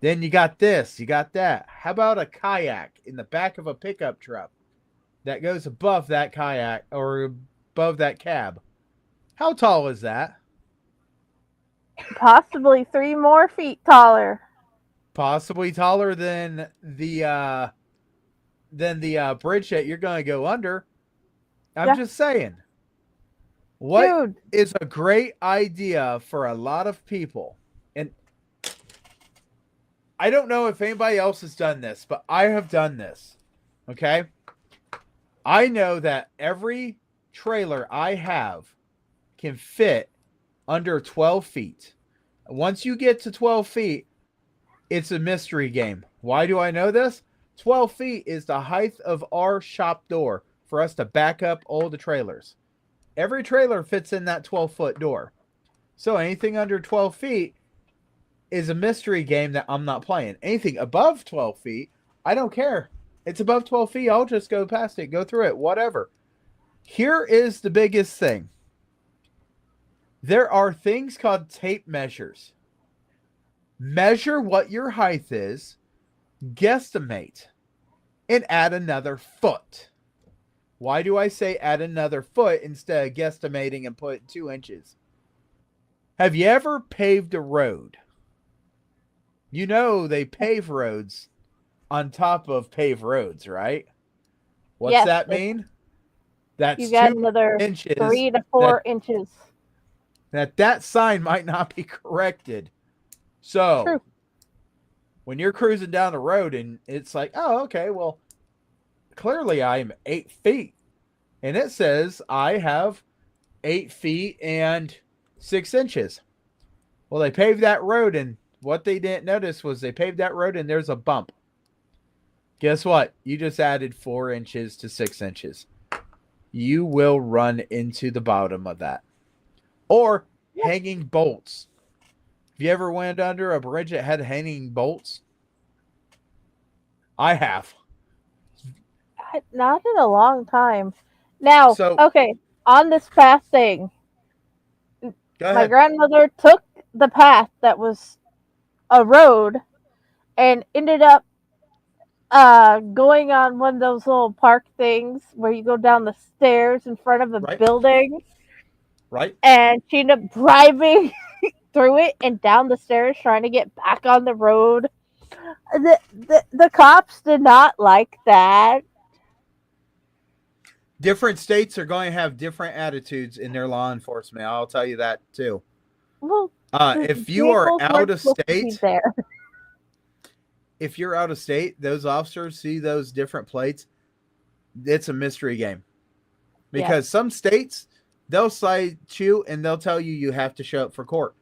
Then you got this, you got that. How about a kayak in the back of a pickup truck that goes above that kayak or above that cab? How tall is that? Possibly 3 more feet taller. Possibly taller than the bridge that you're going to go under. I'm just saying. What is a great idea for a lot of people? And I don't know if anybody else has done this, but I have done this. Okay? I know that every trailer I have can fit under 12 feet. Once you get to 12 feet, it's a mystery game. Why do I know this? 12 feet is the height of our shop door for us to back up all the trailers. Every trailer fits in that 12-foot door. So anything under 12 feet, is a mystery game that I'm not playing. Anything above 12 feet, I don't care. It's above 12 feet. I'll just go past it, go through it, whatever. Here is the biggest thing. There are things called tape measures. Measure what your height is, guesstimate, and add another foot. Why do I say add another foot instead of guesstimating and put 2 inches? Have you ever paved a road? You know they pave roads on top of paved roads, right? What's Yes, that mean? That's You got 2 another inches 3 to 4 inches. that sign might not be corrected. So True. when you're cruising down the road and it's like, oh, okay, well, clearly I'm 8 feet. And it says I have 8 feet and 6 inches. Well, they paved that road, and what they didn't notice was they paved that road and there's a bump. Guess what? You just added 4 inches to 6 inches. You will run into the bottom of that. Or hanging bolts. Have you ever went under a bridge that had hanging bolts? I have. Not in a long time. Now, So- okay, on this path thing, Go my ahead. grandmother took the path that was a road and ended up going on one of those little park things where you go down the stairs in front of a Right. building, Right? and she ended up driving through it and down the stairs trying to get back on the road. The cops did not like that. Different states are going to have different attitudes in their law enforcement. I'll tell you that too. Well, If you are vehicles out weren't of supposed to be state, there. if you're out of state, those officers see those different plates. It's a mystery game. Because some states, they'll cite you and they'll tell you you have to show up for court.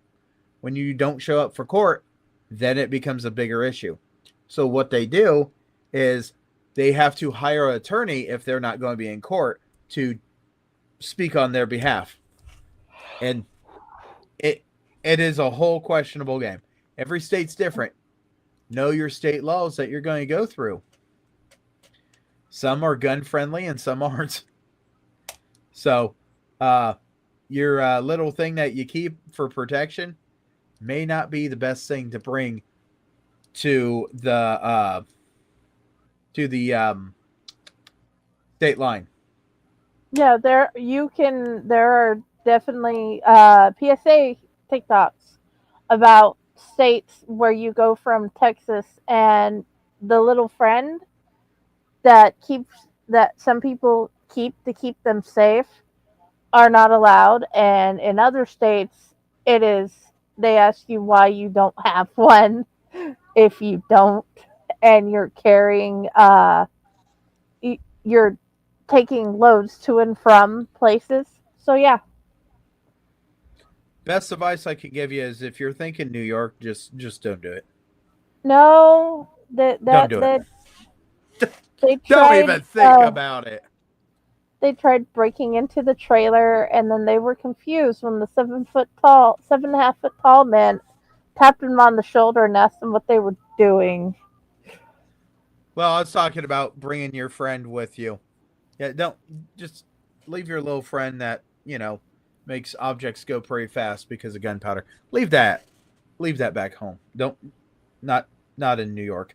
When you don't show up for court, then it becomes a bigger issue. So what they do is they have to hire an attorney if they're not going to be in court to speak on their behalf. And it is a whole questionable game. Every state's different. Know your state laws that you're going to go through. Some are gun friendly and some aren't. So your little thing that you keep for protection may not be the best thing to bring to the state line. Yeah, there are definitely PSA TikToks about states where you go from Texas, and the little friend that some people keep to keep them safe are not allowed, and in other states they ask you why you don't have one if you don't, and you're carrying you're taking loads to and from places. So yeah. Best advice I could give you is if you're thinking New York, just don't do it. No, Don't do it. They Don't tried, even think about it. They tried breaking into the trailer, and then they were confused when the 7.5 foot tall man tapped them on the shoulder and asked them what they were doing. Well, I was talking about bringing your friend with you. Yeah, don't just leave your little friend that, makes objects go pretty fast because of gunpowder. Leave that back home. Not in New York.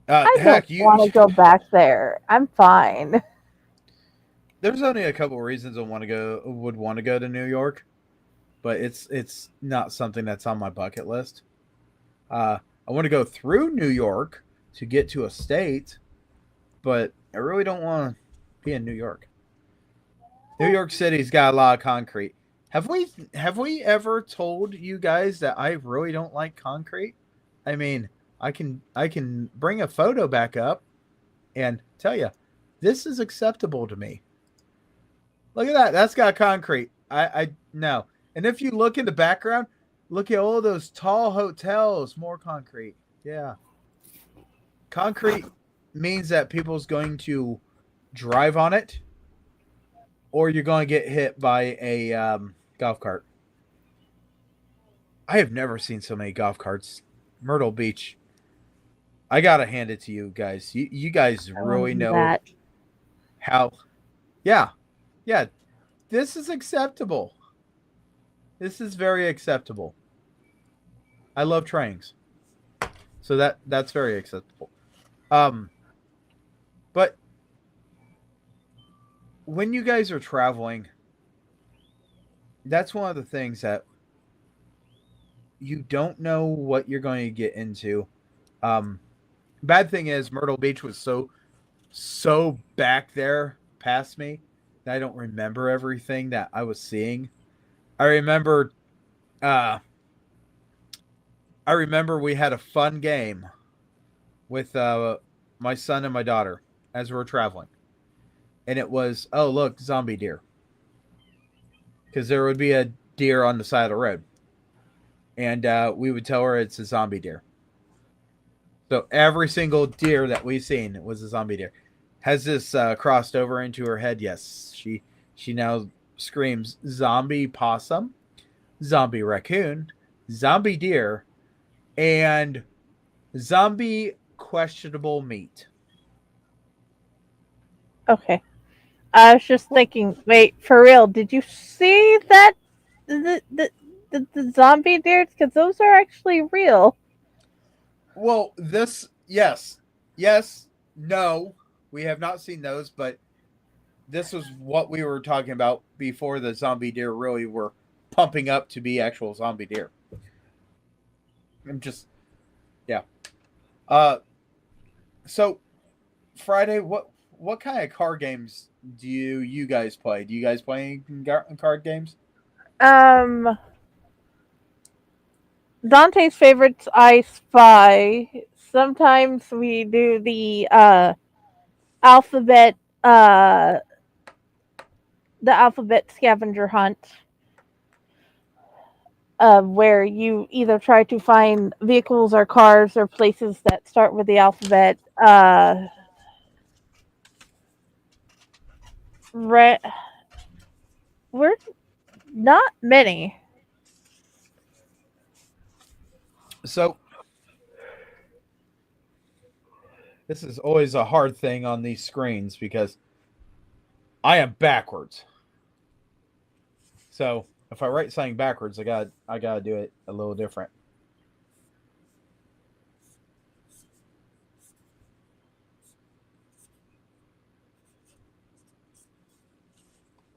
I don't want to go back there. I'm fine. There's only a couple of reasons I would want to go to New York, but it's not something that's on my bucket list. I want to go through New York to get to a state, but I really don't want to be in New York. New York City's got a lot of concrete. Have we ever told you guys that I really don't like concrete? I mean, I can bring a photo back up and tell you this is acceptable to me. Look at that. That's got concrete. I no. And if you look in the background, look at all those tall hotels, more concrete. Yeah. Concrete means that people's going to drive on it, or you're going to get hit by a golf cart. I have never seen so many golf carts. Myrtle Beach. I gotta hand it to you guys. You guys really know That. how. Yeah, yeah. This is acceptable. This is very acceptable. I love trains, so that's very acceptable. But when you guys are traveling, that's one of the things that you don't know what you're going to get into. Bad thing is Myrtle Beach was so back there past me that I don't remember everything that I was seeing. I remember uh I remember we had a fun game with my son and my daughter as we were traveling. And it was, oh look, zombie deer. Because there would be a deer on the side of the road. And we would tell her it's a zombie deer. So every single deer that we've seen was a zombie deer. Has this crossed over into her head? Yes. She now screams zombie possum, zombie raccoon, zombie deer, and zombie questionable meat. Okay. I was just thinking, wait, for real, did you see that? The zombie deers? Because those are actually real. Well, yes, no, we have not seen those, but this was what we were talking about before the zombie deer really were pumping up to be actual zombie deer. I'm just, yeah. So Friday, what kind of card games do you guys play? Do you guys play any card games? Dante's favorite's I Spy. Sometimes we do the alphabet uh the alphabet scavenger hunt, where you either try to find vehicles or cars or places that start with the alphabet. Re- we're not many. So this is always a hard thing on these screens because I am backwards. So if I write something backwards, I gotta do it a little different.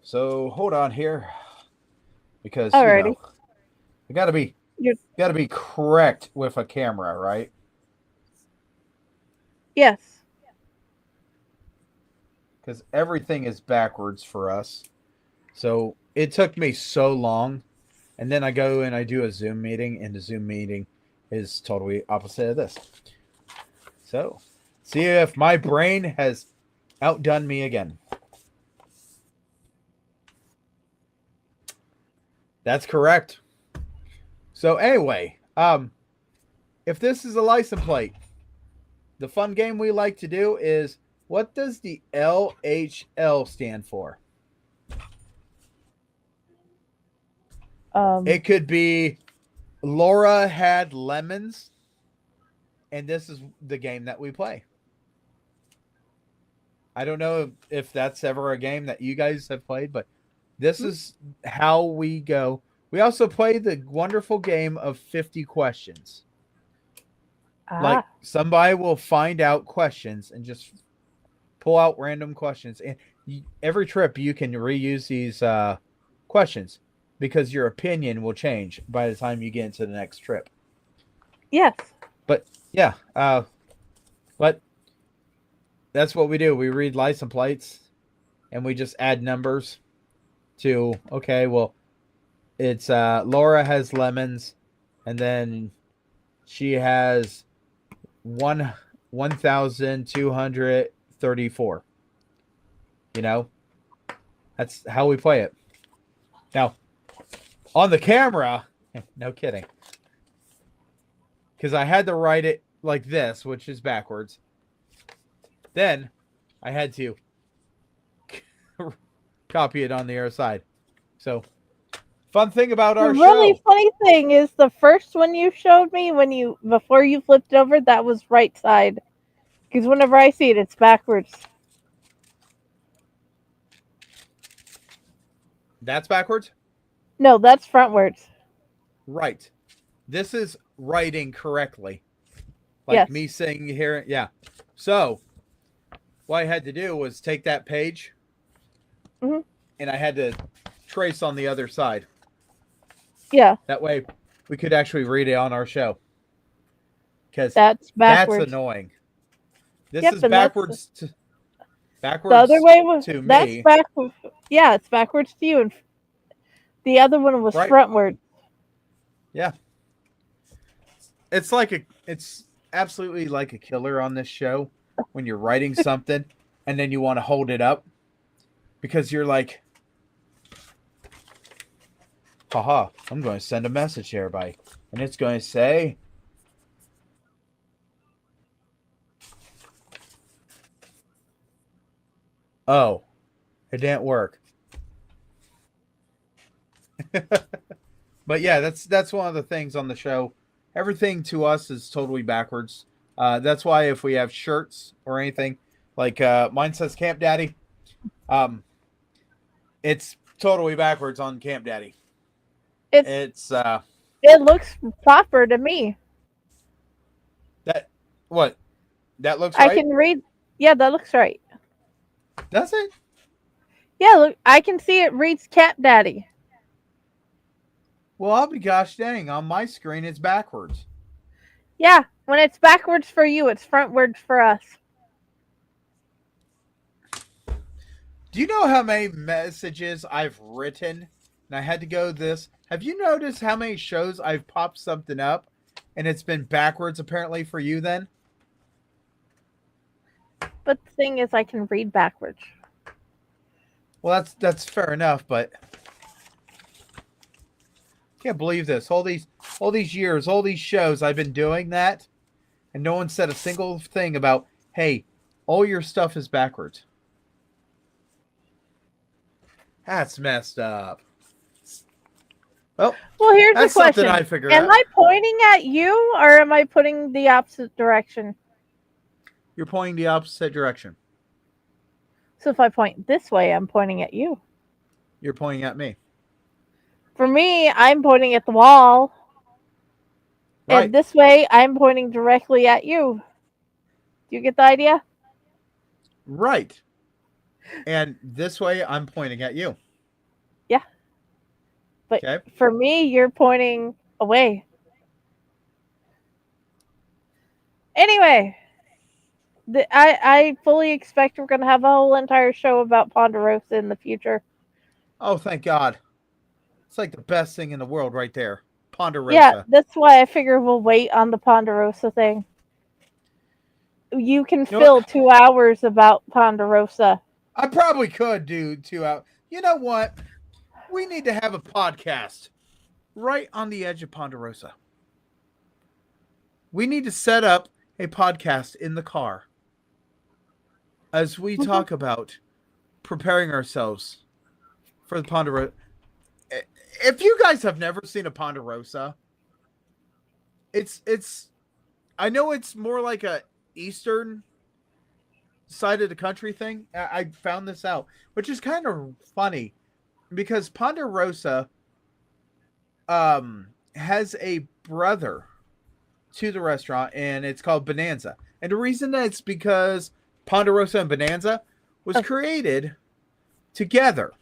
So hold on here, because Alrighty. I gotta be correct with a camera, right? Yes. Because everything is backwards for us. So it took me so long, and then I go and I do a Zoom meeting, and the Zoom meeting is totally opposite of this. So see if my brain has outdone me again. That's correct. So anyway, if this is a license plate, the fun game we like to do is, what does the LHL stand for? It could be Laura had lemons, and this is the game that we play. I don't know if that's ever a game that you guys have played, but this is how we go. We also play the wonderful game of 50 questions. Like somebody will find out questions and just pull out random questions. And every trip you can reuse these questions because your opinion will change by the time you get into the next trip. Yes. But yeah, but that's what we do. We read license plates and we just add numbers to, okay, well, it's Laura has lemons, and then she has 1,234. You know, that's how we play it. Now, on the camera, no kidding, because I had to write it like this, which is backwards. Then I had to copy it on the other side. So Fun thing about The our really show. funny thing is the first one you showed me before you flipped it over, that was right side. Because whenever I see it, it's backwards. That's backwards? No, that's frontwards. Right. This is writing correctly. Like Yes. me saying here. Yeah. So, what I had to do was take that page Hmm. and I had to trace on the other side. Yeah, That way we could actually read it on our show. Because that's that's backwards. annoying. This Yep, is and that's backwards the other way was to that's me. backwards. Yeah, it's backwards to you, and the other one was Right. frontward. Yeah. It's absolutely like a killer on this show when you're writing something and then you want to hold it up because you're like, haha, I'm going to send a message to everybody. And it's going to say, oh, it didn't work. But yeah, that's one of the things on the show. Everything to us is totally backwards. That's why if we have shirts or anything, like mine says Camp Daddy, it's totally backwards on Camp Daddy. It's It looks proper to me. that what that looks I right. can read. Yeah, that looks right. Does it? Yeah, look, I can see it reads Cat Daddy. Well, I'll be gosh dang. On my screen, it's backwards. Yeah, when it's backwards for you, it's frontwards for us. Do you know how many messages I've written? And I had to go this. Have you noticed how many shows I've popped something up and it's been backwards apparently for you then? But the thing is, I can read backwards. Well, that's fair enough, but can't believe this. All these years, all these shows I've been doing that, and no one said a single thing about, hey, all your stuff is backwards. That's messed up. Well, Well, here's the that's question: something I figure am out. I pointing at you, or am I pointing the opposite direction? You're pointing the opposite direction. So if I point this way, I'm pointing at you. You're pointing at me. For me, I'm pointing at the wall. Right. And this way, I'm pointing directly at you. Do you get the idea? Right. And this way, I'm pointing at you. Yeah. But Okay. for me, you're pointing away. Anyway, I fully expect we're going to have a whole entire show about Ponderosa in the future. Oh, thank God. It's like the best thing in the world right there. Ponderosa. Yeah, that's why I figure we'll wait on the Ponderosa thing. You can fill 2 hours about Ponderosa. I probably could do 2 hours. You know what? We need to have a podcast right on the edge of Ponderosa. We need to set up a podcast in the car as we talk about preparing ourselves for the Ponderosa. If you guys have never seen a Ponderosa, it's I know it's more like a eastern side of the country thing. I found this out, which is kind of funny because Ponderosa has a brother to the restaurant, and it's called Bonanza. And the reason that it's because Ponderosa and Bonanza was created together.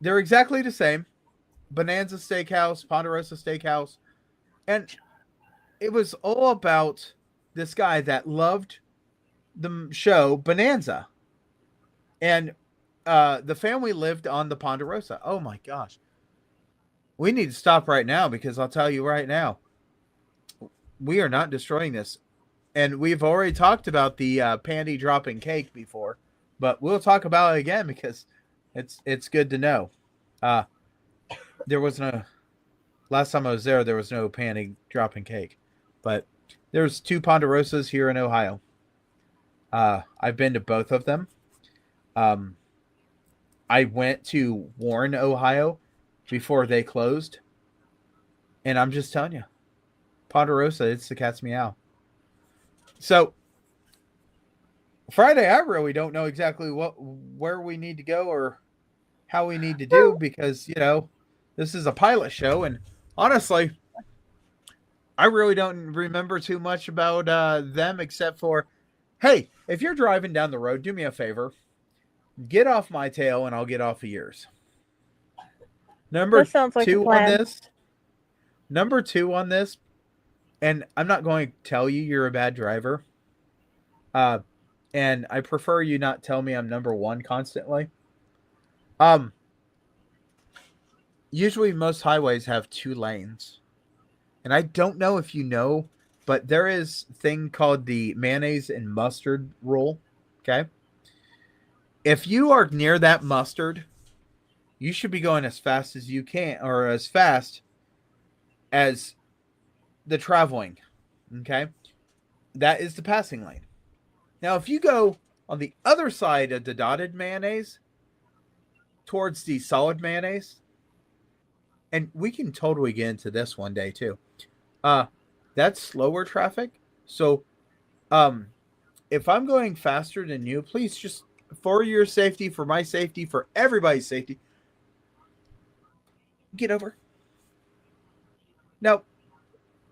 They're exactly the same. Bonanza Steakhouse, Ponderosa Steakhouse. And it was all about this guy that loved the show Bonanza. And the family lived on the Ponderosa. Oh my gosh. We need to stop right now because I'll tell you right now, we are not destroying this. And we've already talked about the panty dropping cake before, but we'll talk about it again because it's good to know. There was no last time I was there was no panty dropping cake, but there's 2 Ponderosas here in Ohio. I've been to both of them. I went to Warren, Ohio before they closed. And I'm just telling you, Ponderosa, it's the cat's meow. So Friday, I really don't know exactly where we need to go or how we need to do because, this is a pilot show. And honestly, I really don't remember too much about them except for, hey, if you're driving down the road, do me a favor. Get off my tail and I'll get off of yours. Number That sounds like a two on plan. this. Number two on this, and I'm not going to tell you you're a bad driver. And I prefer you not tell me I'm number one constantly. Usually most highways have 2 lanes. And I don't know if you know, but there is a thing called the mayonnaise and mustard rule. Okay. If you are near that mustard, you should be going as fast as you can, or as fast as the traveling. Okay. That is the passing lane. Now, if you go on the other side of the dotted mayonnaise towards the solid mayonnaise, and we can totally get into this one day too. That's slower traffic. So, if I'm going faster than you, please just, for your safety, for my safety, for everybody's safety, get over. Now,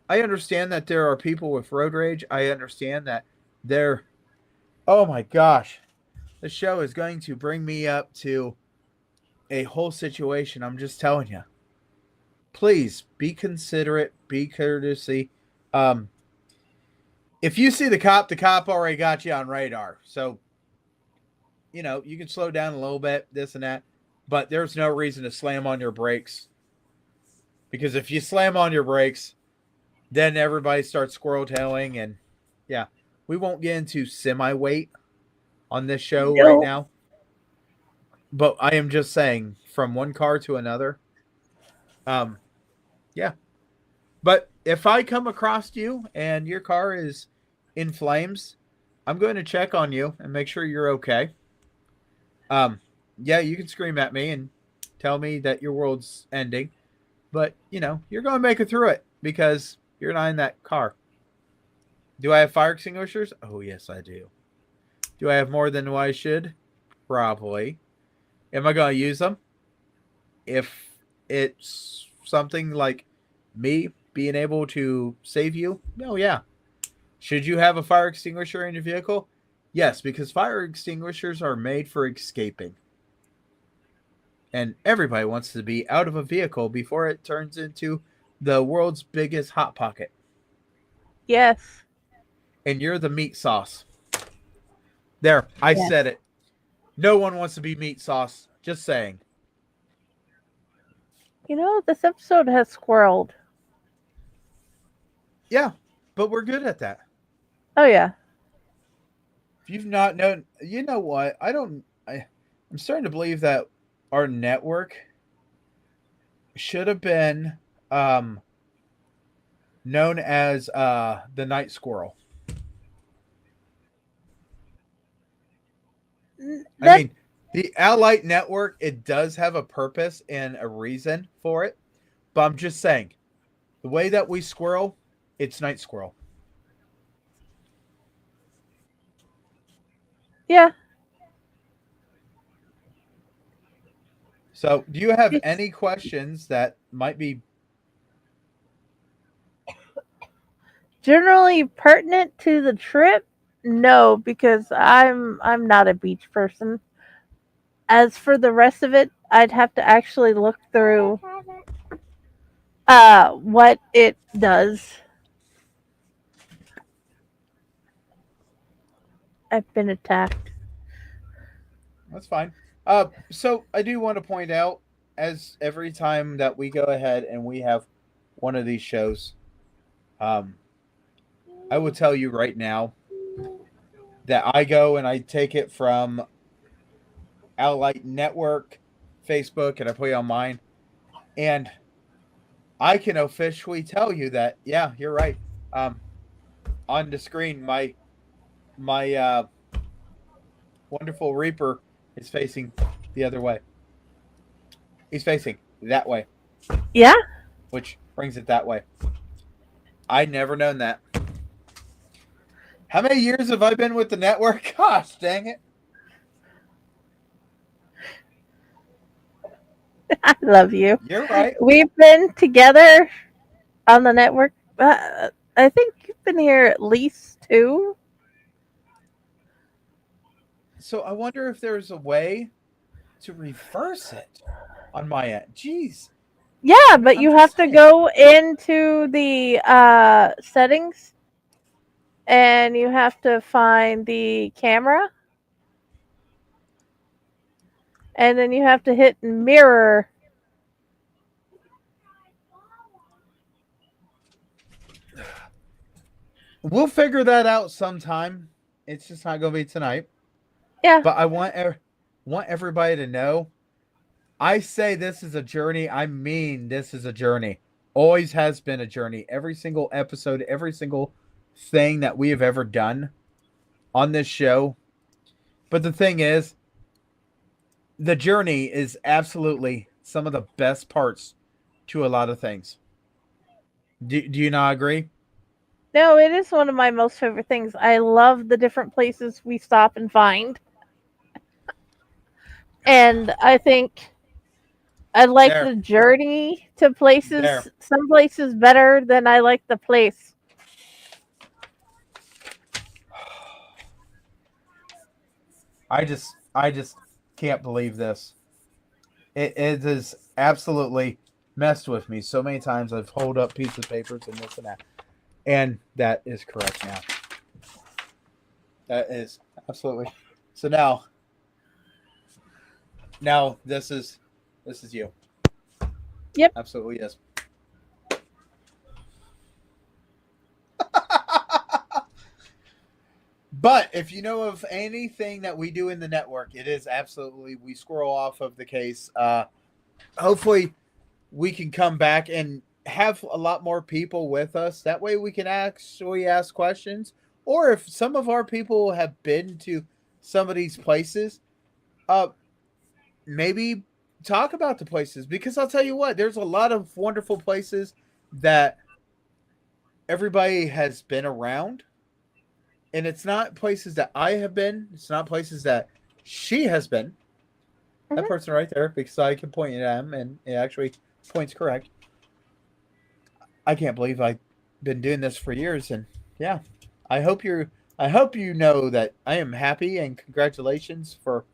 I understand that there are people with road rage. I understand that they're, oh my gosh, the show is going to bring me up to a whole situation. I'm just telling you. Please be considerate, be courtesy. If you see the cop already got you on radar. So, you can slow down a little bit, this and that. But there's no reason to slam on your brakes. Because if you slam on your brakes, then everybody starts squirrel tailing. And yeah, we won't get into semi-weight on this show right now. But I am just saying, from one car to another. Yeah. But if I come across you and your car is in flames, I'm going to check on you and make sure you're okay. Yeah, you can scream at me and tell me that your world's ending. But, you're going to make it through it because you're not in that car. Do I have fire extinguishers? Oh, yes, I do. Do I have more than I should? Probably. Am I going to use them? If it's something like me being able to save you? Oh, yeah. Should you have a fire extinguisher in your vehicle? Yes, because fire extinguishers are made for escaping. And everybody wants to be out of a vehicle before it turns into the world's biggest hot pocket. Yes. And you're the meat sauce. There, I said it. No one wants to be meat sauce. Just saying. This episode has squirreled. Yeah, but we're good at that. Oh, yeah. If you've not known, you know what? I'm starting to believe that our network should have been known as the Night Squirrel. I mean, the Allight Network, it does have a purpose and a reason for it. But I'm just saying, the way that we squirrel, it's Night Squirrel. Yeah. So, do you have any questions that might be generally pertinent to the trip? No, because I'm not a beach person. As for the rest of it, I'd have to actually look through what it does. I've been attacked. That's fine. So I do want to point out, as every time that we go ahead and we have one of these shows, I will tell you right now that I go and I take it from Allight Network, Facebook, and I put it on mine. And I can officially tell you that, yeah, you're right. On the screen, my wonderful Reaper is facing the other way. He's facing that way, Yeah. which brings it that way. I'd never known that. How many years have I been with the network? Gosh, dang it. I love you. You're right. We've been together on the network. I think you've been here at least 2. So I wonder if there's a way to reverse it on my end. Jeez. Yeah, but I'm you just have to saying. go into the settings and you have to find the camera and then you have to hit mirror. We'll figure that out sometime. It's just not going to be tonight. Yeah. But I want everybody to know, I say this is a journey. I mean this is a journey. Always has been a journey. Every single episode, every single thing that we have ever done on this show. But the thing is, the journey is absolutely some of the best parts to a lot of things. Do you not agree? No, it is one of my most favorite things. I love the different places we stop and find. And I think I like There. the journey to places, There. some places better than I like the place. I just can't believe this. It has absolutely messed with me so many times. I've hold up pieces of papers and this and that. And that is correct now. That is absolutely. So now this is you. Yep. Absolutely yes. But if you know of anything that we do in the network, it is absolutely, we squirrel off of the case. Hopefully we can come back and have a lot more people with us. That way we can actually ask questions. Or if some of our people have been to some of these places, maybe talk about the places. Because I'll tell you what, there's a lot of wonderful places that everybody has been around. And it's not places that I have been. It's not places that she has been. That Mhm. person right there, because I can point at him and it actually points correct. I can't believe I've been doing this for years, and yeah, I hope you know that I am happy and congratulations for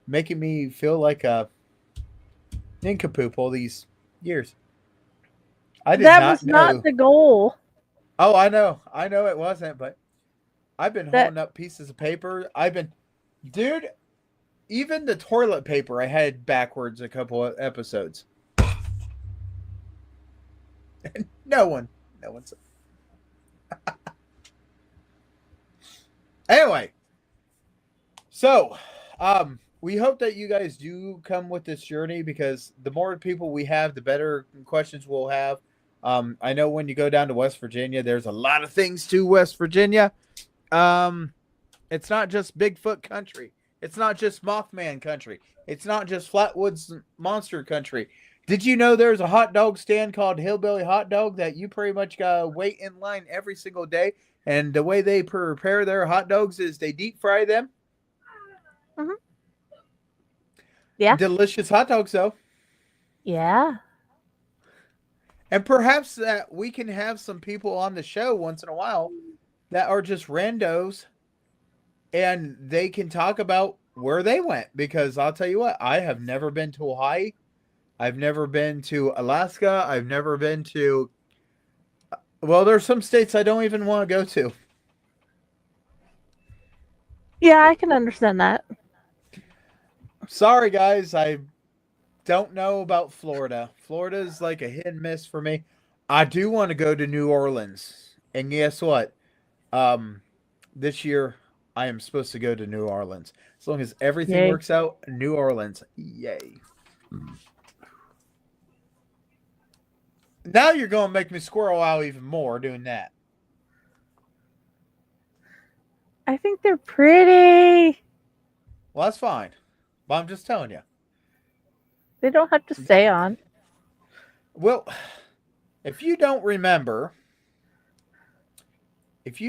making me feel like a nincompoop all these years. I did That not was not know. the goal. Oh, I know it wasn't, but I've been That holding up pieces of paper. Dude, even the toilet paper I had backwards a couple of episodes. No one said. Anyway, so we hope that you guys do come with this journey because the more people we have, the better questions we'll have. I know when you go down to West Virginia, there's a lot of things to West Virginia. It's not just Bigfoot country. It's not just Mothman country. It's not just Flatwoods Monster country. Did you know there's a hot dog stand called Hillbilly Hot Dog that you pretty much gotta wait in line every single day? And the way they prepare their hot dogs is they deep fry them. Mhm. Yeah. Delicious hot dogs, though. Yeah. And perhaps that we can have some people on the show once in a while that are just randos and they can talk about where they went. Because I'll tell you what, I have never been to Hawaii. I've never been to Alaska. I've never been to... Well, there's some states I don't even want to go to. Yeah, I can understand that. Sorry, guys. I don't know about Florida. Florida is like a hit and miss for me. I do want to go to New Orleans. And guess what? This year, I am supposed to go to New Orleans. As long as everything Yay. works out, New Orleans. Yay. Now you're going to make me squirrel out even more doing that. I think they're pretty. Well, that's fine. But I'm just telling you. They don't have to stay on. Well, if you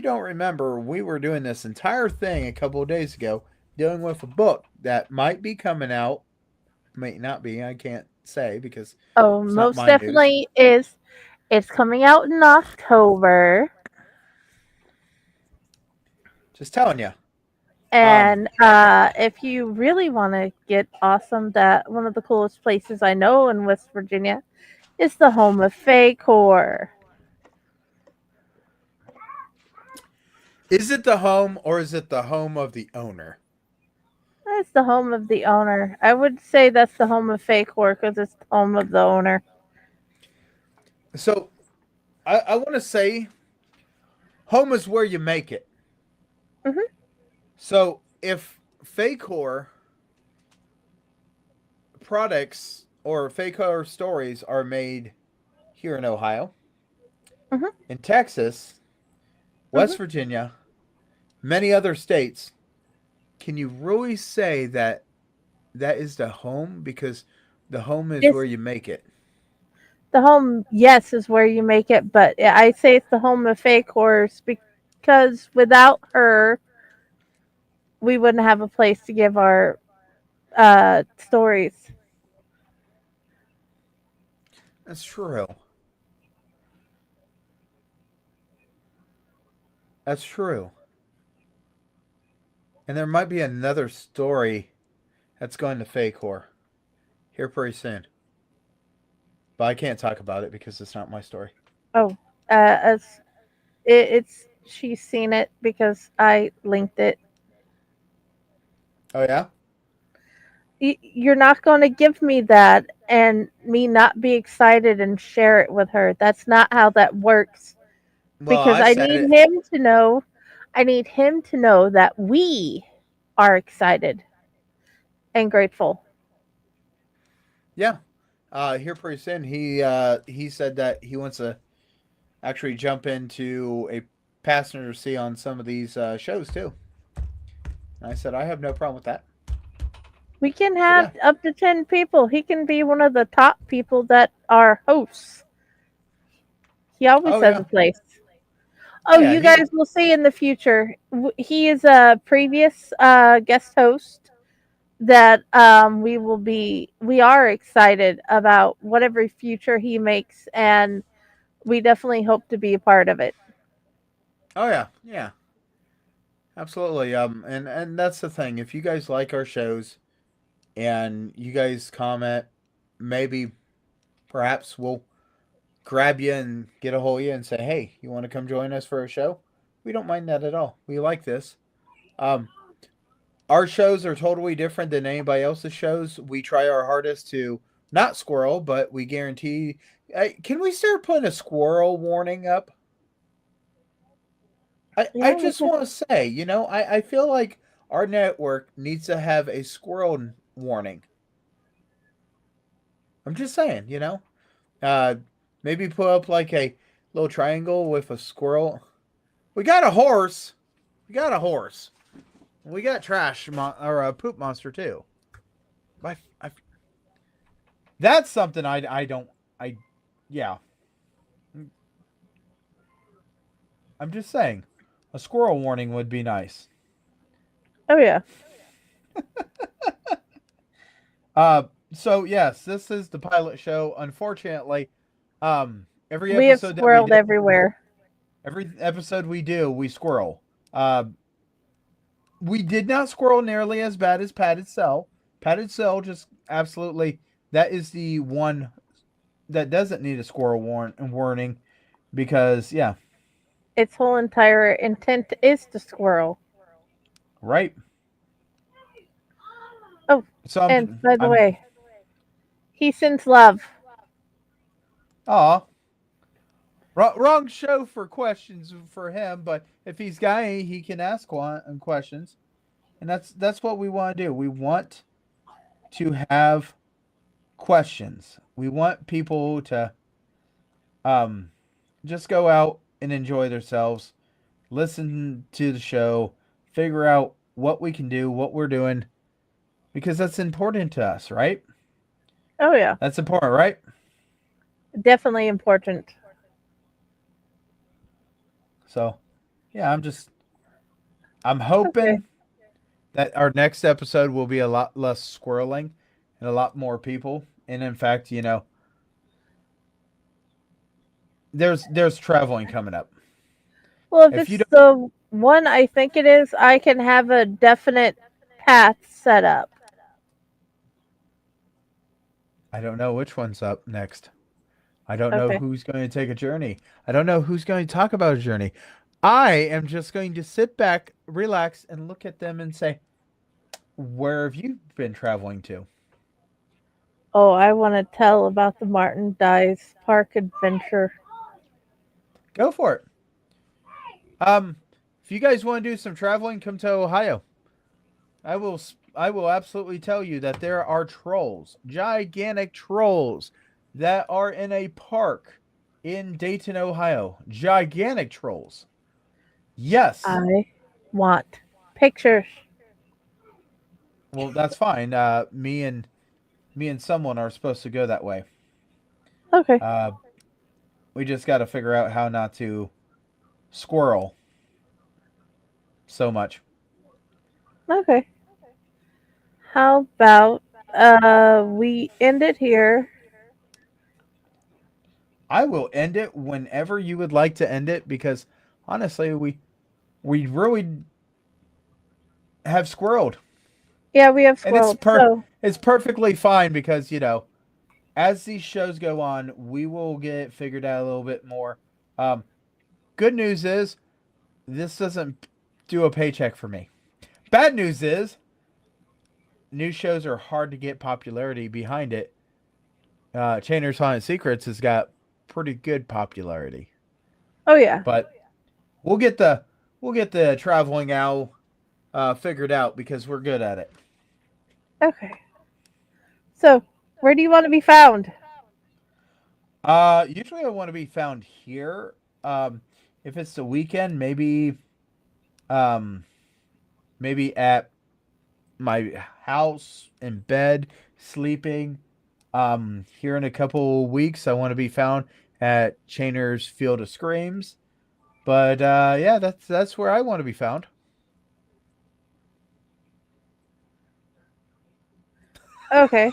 don't remember, we were doing this entire thing a couple of days ago, dealing with a book that might be coming out, may not be. I can't say because Oh, it's not most my news. definitely is. It's coming out in October. Just telling you. And if you really want to get awesome, that one of the coolest places I know in West Virginia is the home of Faycore. Is it the home or is it the home of the owner? That's the home of the owner. I would say that's the home of Faycore because it's the home of the owner. So I want to say home is where you make it. Hmm. So if Faycore products or Faycore stories are made here in Ohio, Hmm. in Texas, Hmm. West Virginia, many other states, can you really say that that is the home? Because the home is where It's you make it. the home, yes, is where you make it, but I say it's the home of Faycore because without her, we wouldn't have a place to give our stories. That's true. That's true. And there might be another story that's going to Faycore here pretty soon. But I can't talk about it because it's not my story. Oh, as it's she's seen it because I linked it. Oh yeah? You're not going to give me that and me not be excited and share it with her. That's not how that works. Well, Because I I said need it. him to know. I need him to know that we are excited and grateful. Yeah. Here pretty soon. He said that he wants to actually jump into a passenger seat on some of these shows too. And I said I have no problem with that. We can But yeah. have up to 10 people. He can be one of the top people that are hosts. He always Oh has yeah. a place. Oh Oh, yeah. you He. guys will see in the future. He is a previous guest host that we are excited about whatever future he makes, and we definitely hope to be a part of it. Oh yeah. Yeah. Absolutely. And that's the thing. If you guys like our shows and you guys comment, maybe perhaps we'll grab you and get a hold of you and say, hey, you want to come join us for a show? We don't mind that at all. We like this. Um, our shows are totally different than anybody else's shows. We try our hardest to not squirrel, but we guarantee. Can we start putting a squirrel warning up? I Yeah, we just can. want to say, I feel like our network needs to have a squirrel warning. I'm just saying, Uh, maybe put up like a little triangle with a squirrel. We got a horse. We got a horse. We got or a poop monster too. I, that's something I don't I yeah. I'm just saying, a squirrel warning would be nice. Oh yeah, Uh, so yes, this is the pilot show. Unfortunately, every we have episode that we squirreled do, everywhere. we squirrel. We did not squirrel nearly as bad as Padded Cell. Padded Cell just absolutely, that is the one that doesn't need a squirrel warning because yeah, Its whole entire intent is to squirrel. right. Oh, So and I'm by the I'm way, he sends love. aw, wrong show for questions for him. But if he's got any, he can ask questions, and that's what we want to do. We want to have questions. We want people to um just go out and enjoy themselves, listen to the show, figure out what we can do, what we're doing, because that's important to us, right? Oh yeah, That's important, right? definitely important. So, yeah, I'm Okay. hoping that our next episode will be a lot less squirreling and a lot more people. And in fact, there's traveling coming up. Well, if If you it's don't, the one I think it is, I can have a definite path set up. I don't know which one's up next. I don't know Okay. who's going to take a journey. I don't know who's going to talk about a journey. I am just going to sit back, relax, and look at them and say, "Where have you been traveling to?" Oh, I want to tell about the Martin Dice Park adventure. Go for it. Um, if you guys want to do some traveling, come to Ohio. I will absolutely tell you that there are trolls, gigantic trolls that are in a park in Dayton, Ohio. Gigantic trolls. Yes. I want pictures. Well, that's fine. Me and someone are supposed to go that way. Okay. Uh, we just got to figure out how not to squirrel so much. Okay. How about we end it here? I will end it whenever you would like to end it because honestly, we really have squirreled, Yeah, we have and squirrels. So, it's perfectly fine because as these shows go on, we will get it figured out a little bit more. Um, Good news is this doesn't do a paycheck for me. Bad news is new shows are hard to get popularity behind it. Chainer's Haunted Secrets has got pretty good popularity, oh yeah. but we'll get the traveling owl figured out because we're good at it. Okay. So, where do you want to be found? Usually I want to be found here. If it's the weekend, um, maybe at my house in bed sleeping. Here in a couple weeks, I want to be found at Chainer's Field of Screams. But yeah, that's where I want to be found. Okay.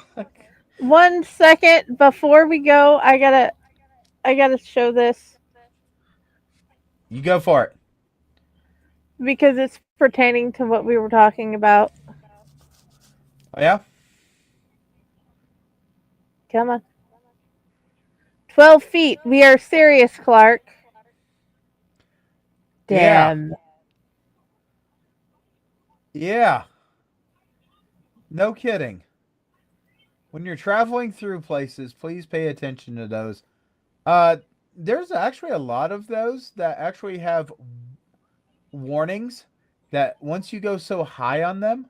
1 second before we go, I gotta show this You go for it. because it's pertaining to what we were talking about. Oh yeah, Come on. 12 feet. We are serious, Clark. yeah, Damn. yeah. No kidding. When you're traveling through places, please pay attention to those. Uh, there's actually a lot of those that actually have warnings that once you go so high on them,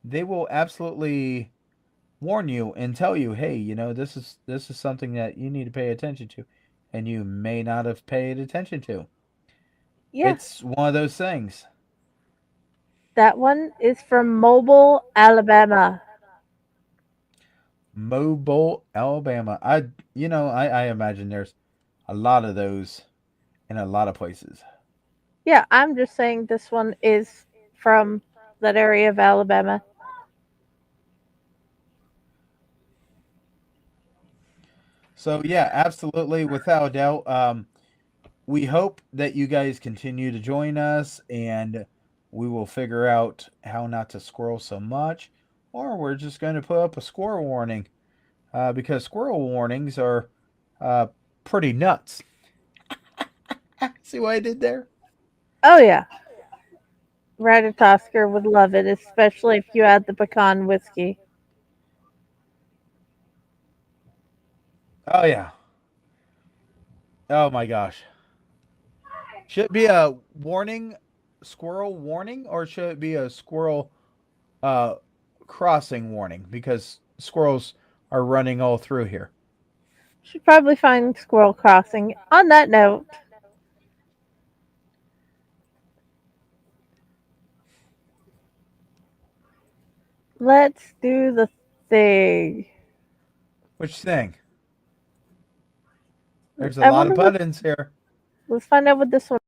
they will absolutely warn you and tell you, "Hey, this is something that you need to pay attention to," and you may not have paid attention to. Yeah, It's one of those things. that one is from Mobile, Alabama. Mobile, Alabama. I imagine there's a lot of those in a lot of places. Yeah, I'm just saying this one is from that area of Alabama. So yeah, absolutely, without a doubt. We hope that you guys continue to join us, and we will figure out how not to squirrel so much, or we're just going to put up a squirrel warning because squirrel warnings are uh, pretty nuts. See what I did there? Oh yeah, Ratatosker would love it, especially if you add the pecan whiskey. Oh yeah. Oh my gosh. Should it be a warning, squirrel warning, or should it be a squirrel uh, crossing warning? Because squirrels are running all through here. Should probably find Squirrel Crossing. On that note, let's do the thing. Which thing? There's a I lot of wonder what- buttons here. Let's find out what this one